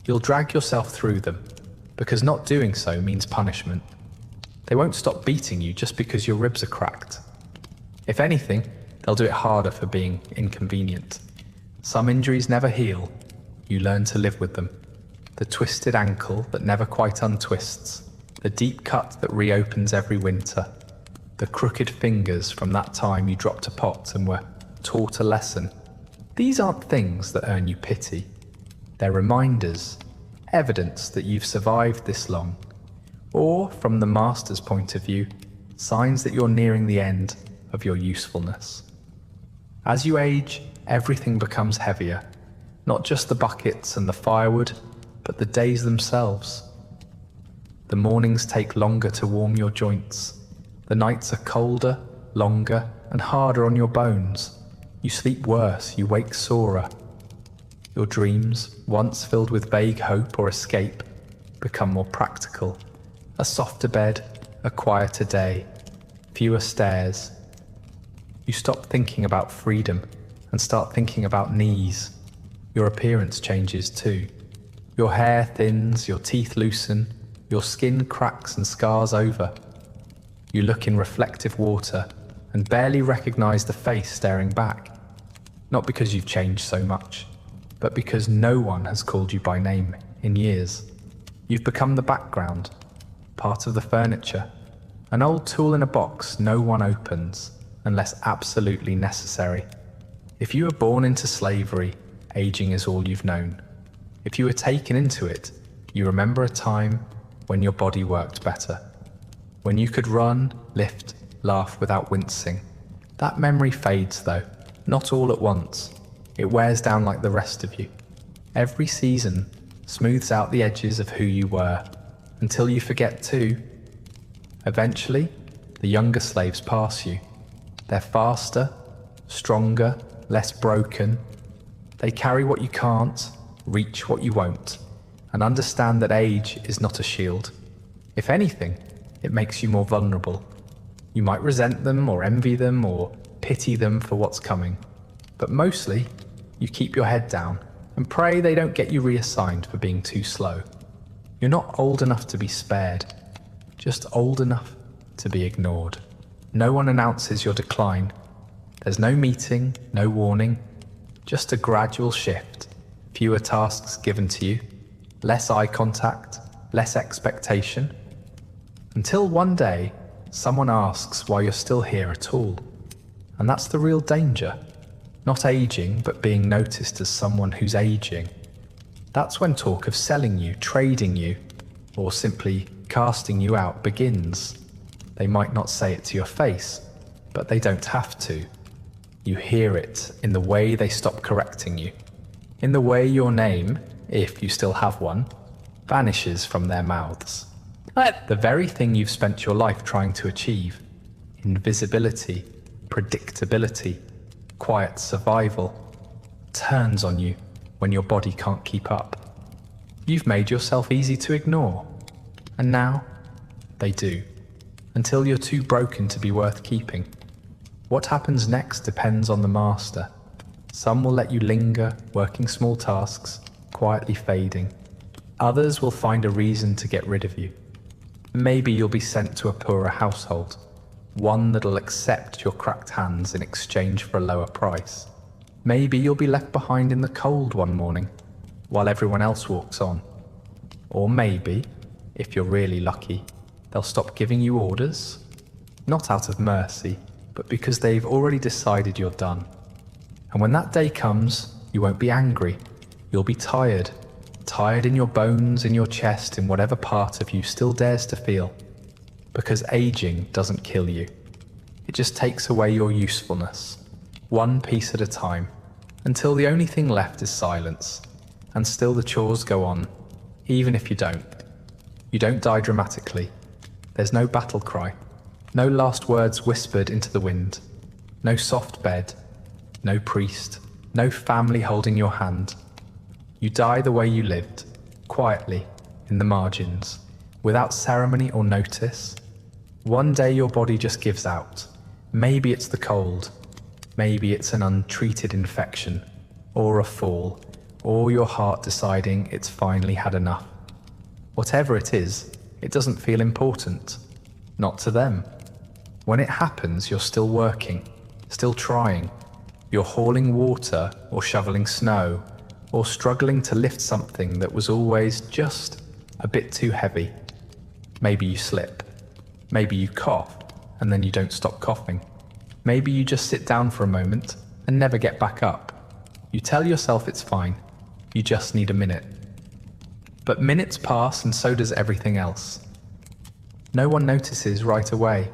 You'll drag yourself through them, because not doing so means punishment. They won't stop beating you just because your ribs are cracked. If anything, they'll do it harder for being inconvenient. Some injuries never heal. You learn to live with them. The twisted ankle that never quite untwists. The deep cut that reopens every winter. The crooked fingers from that time you dropped a pot and were taught a lesson. These aren't things that earn you pity. They're reminders, evidence that you've survived this long. Or, from the master's point of view, signs that you're nearing the end of your usefulness. As you age, everything becomes heavier. Not just the buckets and the firewood, but the days themselves. The mornings take longer to warm your joints. The nights are colder, longer, and harder on your bones. You sleep worse, you wake sorer. Your dreams, once filled with vague hope or escape, become more practical. A softer bed, a quieter day, fewer stairs. You stop thinking about freedom and start thinking about knees. Your appearance changes too. Your hair thins, your teeth loosen, your skin cracks and scars over. You look in reflective water and barely recognize the face staring back. Not because you've changed so much, but because no one has called you by name in years. You've become the background, part of the furniture, an old tool in a box no one opens unless absolutely necessary. If you were born into slavery, aging is all you've known. If you were taken into it, you remember a time when your body worked better, when you could run, lift, laugh without wincing. That memory fades though, not all at once. It wears down like the rest of you. Every season smooths out the edges of who you were, until you forget too. Eventually, the younger slaves pass you. They're faster, stronger, less broken. They carry what you can't, reach what you won't, and understand that age is not a shield. If anything, it makes you more vulnerable. You might resent them or envy them or pity them for what's coming, but mostly you keep your head down and pray they don't get you reassigned for being too slow. You're not old enough to be spared, just old enough to be ignored. No one announces your decline. There's no meeting, no warning, just a gradual shift. Fewer tasks given to you, less eye contact, less expectation. Until one day, someone asks why you're still here at all. And that's the real danger. Not aging, but being noticed as someone who's aging. That's when talk of selling you, trading you, or simply casting you out begins. They might not say it to your face, but they don't have to. You hear it in the way they stop correcting you, in the way your name, if you still have one, vanishes from their mouths. The very thing you've spent your life trying to achieve, invisibility, predictability, quiet survival, turns on you when your body can't keep up. You've made yourself easy to ignore, and now they do, until you're too broken to be worth keeping. What happens next depends on the master. Some will let you linger, working small tasks, quietly fading. Others will find a reason to get rid of you. Maybe you'll be sent to a poorer household, one that'll accept your cracked hands in exchange for a lower price. Maybe you'll be left behind in the cold one morning, while everyone else walks on. Or maybe, if you're really lucky, they'll stop giving you orders, not out of mercy, but because they've already decided you're done. And when that day comes, you won't be angry. You'll be tired. Tired in your bones, in your chest, in whatever part of you still dares to feel. Because aging doesn't kill you. It just takes away your usefulness, one piece at a time, until the only thing left is silence. And still the chores go on, even if you don't. You don't die dramatically. There's no battle cry. No last words whispered into the wind. No soft bed. No priest. No family holding your hand. You die the way you lived, quietly, in the margins, without ceremony or notice. One day your body just gives out. Maybe it's the cold, maybe it's an untreated infection, or a fall, or your heart deciding it's finally had enough. Whatever it is, it doesn't feel important. Not to them. When it happens, you're still working, still trying. You're hauling water or shoveling snow, or struggling to lift something that was always just a bit too heavy. Maybe you slip. Maybe you cough, and then you don't stop coughing. Maybe you just sit down for a moment and never get back up. You tell yourself it's fine. You just need a minute. But minutes pass and so does everything else. No one notices right away.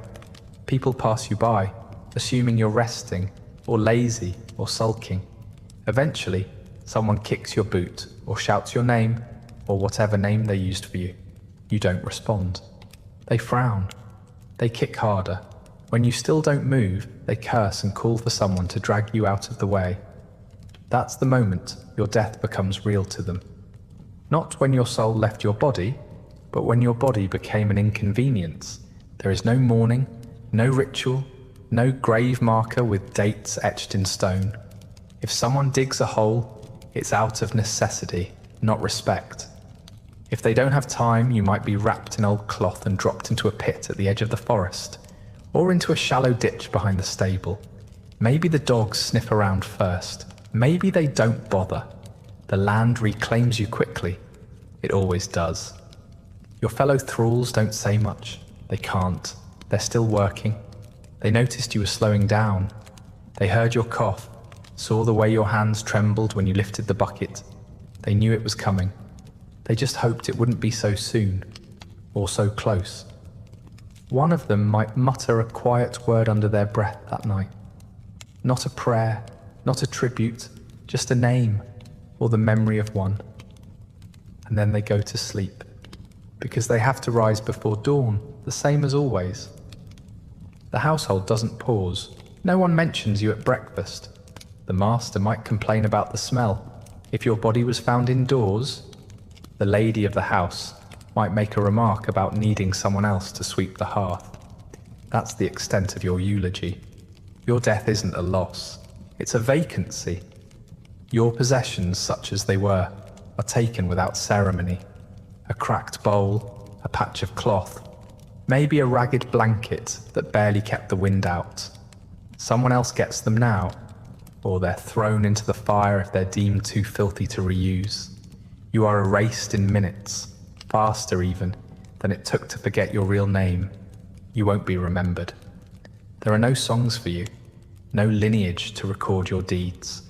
People pass you by, assuming you're resting, or lazy, or sulking. Eventually, someone kicks your boot, or shouts your name, or whatever name they used for you. You don't respond. They frown. They kick harder. When you still don't move, they curse and call for someone to drag you out of the way. That's the moment your death becomes real to them. Not when your soul left your body, but when your body became an inconvenience. There is no mourning, no ritual, no grave marker with dates etched in stone. If someone digs a hole, it's out of necessity, not respect. If they don't have time, you might be wrapped in old cloth and dropped into a pit at the edge of the forest, or into a shallow ditch behind the stable. Maybe the dogs sniff around first. Maybe they don't bother. The land reclaims you quickly. It always does. Your fellow thralls don't say much. They can't. They're still working. They noticed you were slowing down. They heard your cough, saw the way your hands trembled when you lifted the bucket. They knew it was coming. They just hoped it wouldn't be so soon, or so close. One of them might mutter a quiet word under their breath that night. Not a prayer, not a tribute, just a name, or the memory of one. And then they go to sleep, because they have to rise before dawn, the same as always. The household doesn't pause. No one mentions you at breakfast. The master might complain about the smell. If your body was found indoors, the lady of the house might make a remark about needing someone else to sweep the hearth. That's the extent of your eulogy. Your death isn't a loss. It's a vacancy. Your possessions, such as they were, are taken without ceremony. A cracked bowl, a patch of cloth, maybe a ragged blanket that barely kept the wind out. Someone else gets them now, or they're thrown into the fire if they're deemed too filthy to reuse. You are erased in minutes, faster even than it took to forget your real name. You won't be remembered. There are no songs for you, no lineage to record your deeds.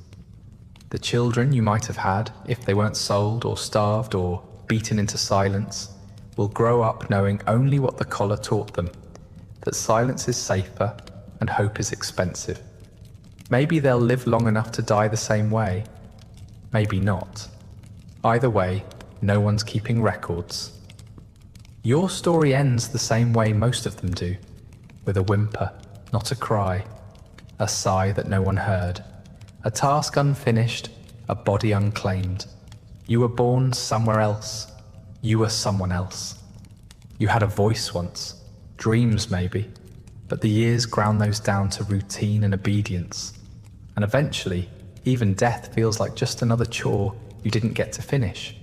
The children you might have had, if they weren't sold or starved or beaten into silence, will grow up knowing only what the collar taught them, that silence is safer and hope is expensive. Maybe they'll live long enough to die the same way, maybe not. Either way, no one's keeping records. Your story ends the same way most of them do, with a whimper, not a cry, a sigh that no one heard, a task unfinished, a body unclaimed. You were born somewhere else. You were someone else. You had a voice once, dreams maybe, but the years ground those down to routine and obedience. And eventually, even death feels like just another chore you didn't get to finish.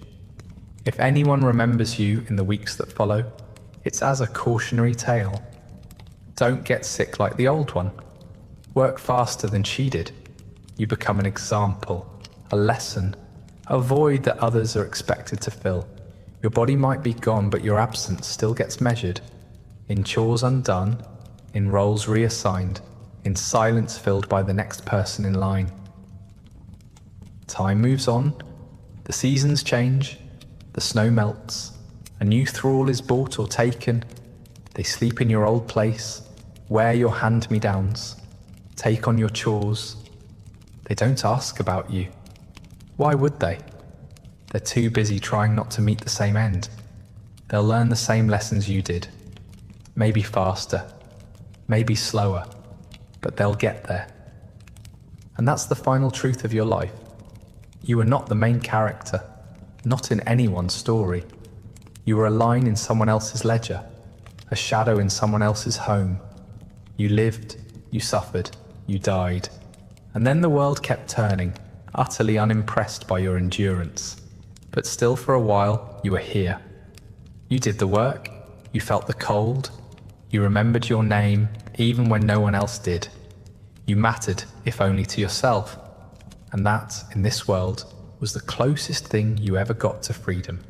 If anyone remembers you in the weeks that follow, it's as a cautionary tale. Don't get sick like the old one. Work faster than she did. You become an example, a lesson, a void that others are expected to fill. Your body might be gone, but your absence still gets measured. In chores undone, in roles reassigned, in silence filled by the next person in line. Time moves on, the seasons change, the snow melts, a new thrall is bought or taken. They sleep in your old place, wear your hand-me-downs, take on your chores. They don't ask about you. Why would they? They're too busy trying not to meet the same end. They'll learn the same lessons you did. Maybe faster, maybe slower, but they'll get there. And that's the final truth of your life. You are not the main character, not in anyone's story. You were a line in someone else's ledger, a shadow in someone else's home. You lived, you suffered, you died. And then the world kept turning, utterly unimpressed by your endurance. But still for a while, you were here. You did the work, you felt the cold, you remembered your name even when no one else did. You mattered, if only to yourself. And that, in this world, was the closest thing you ever got to freedom.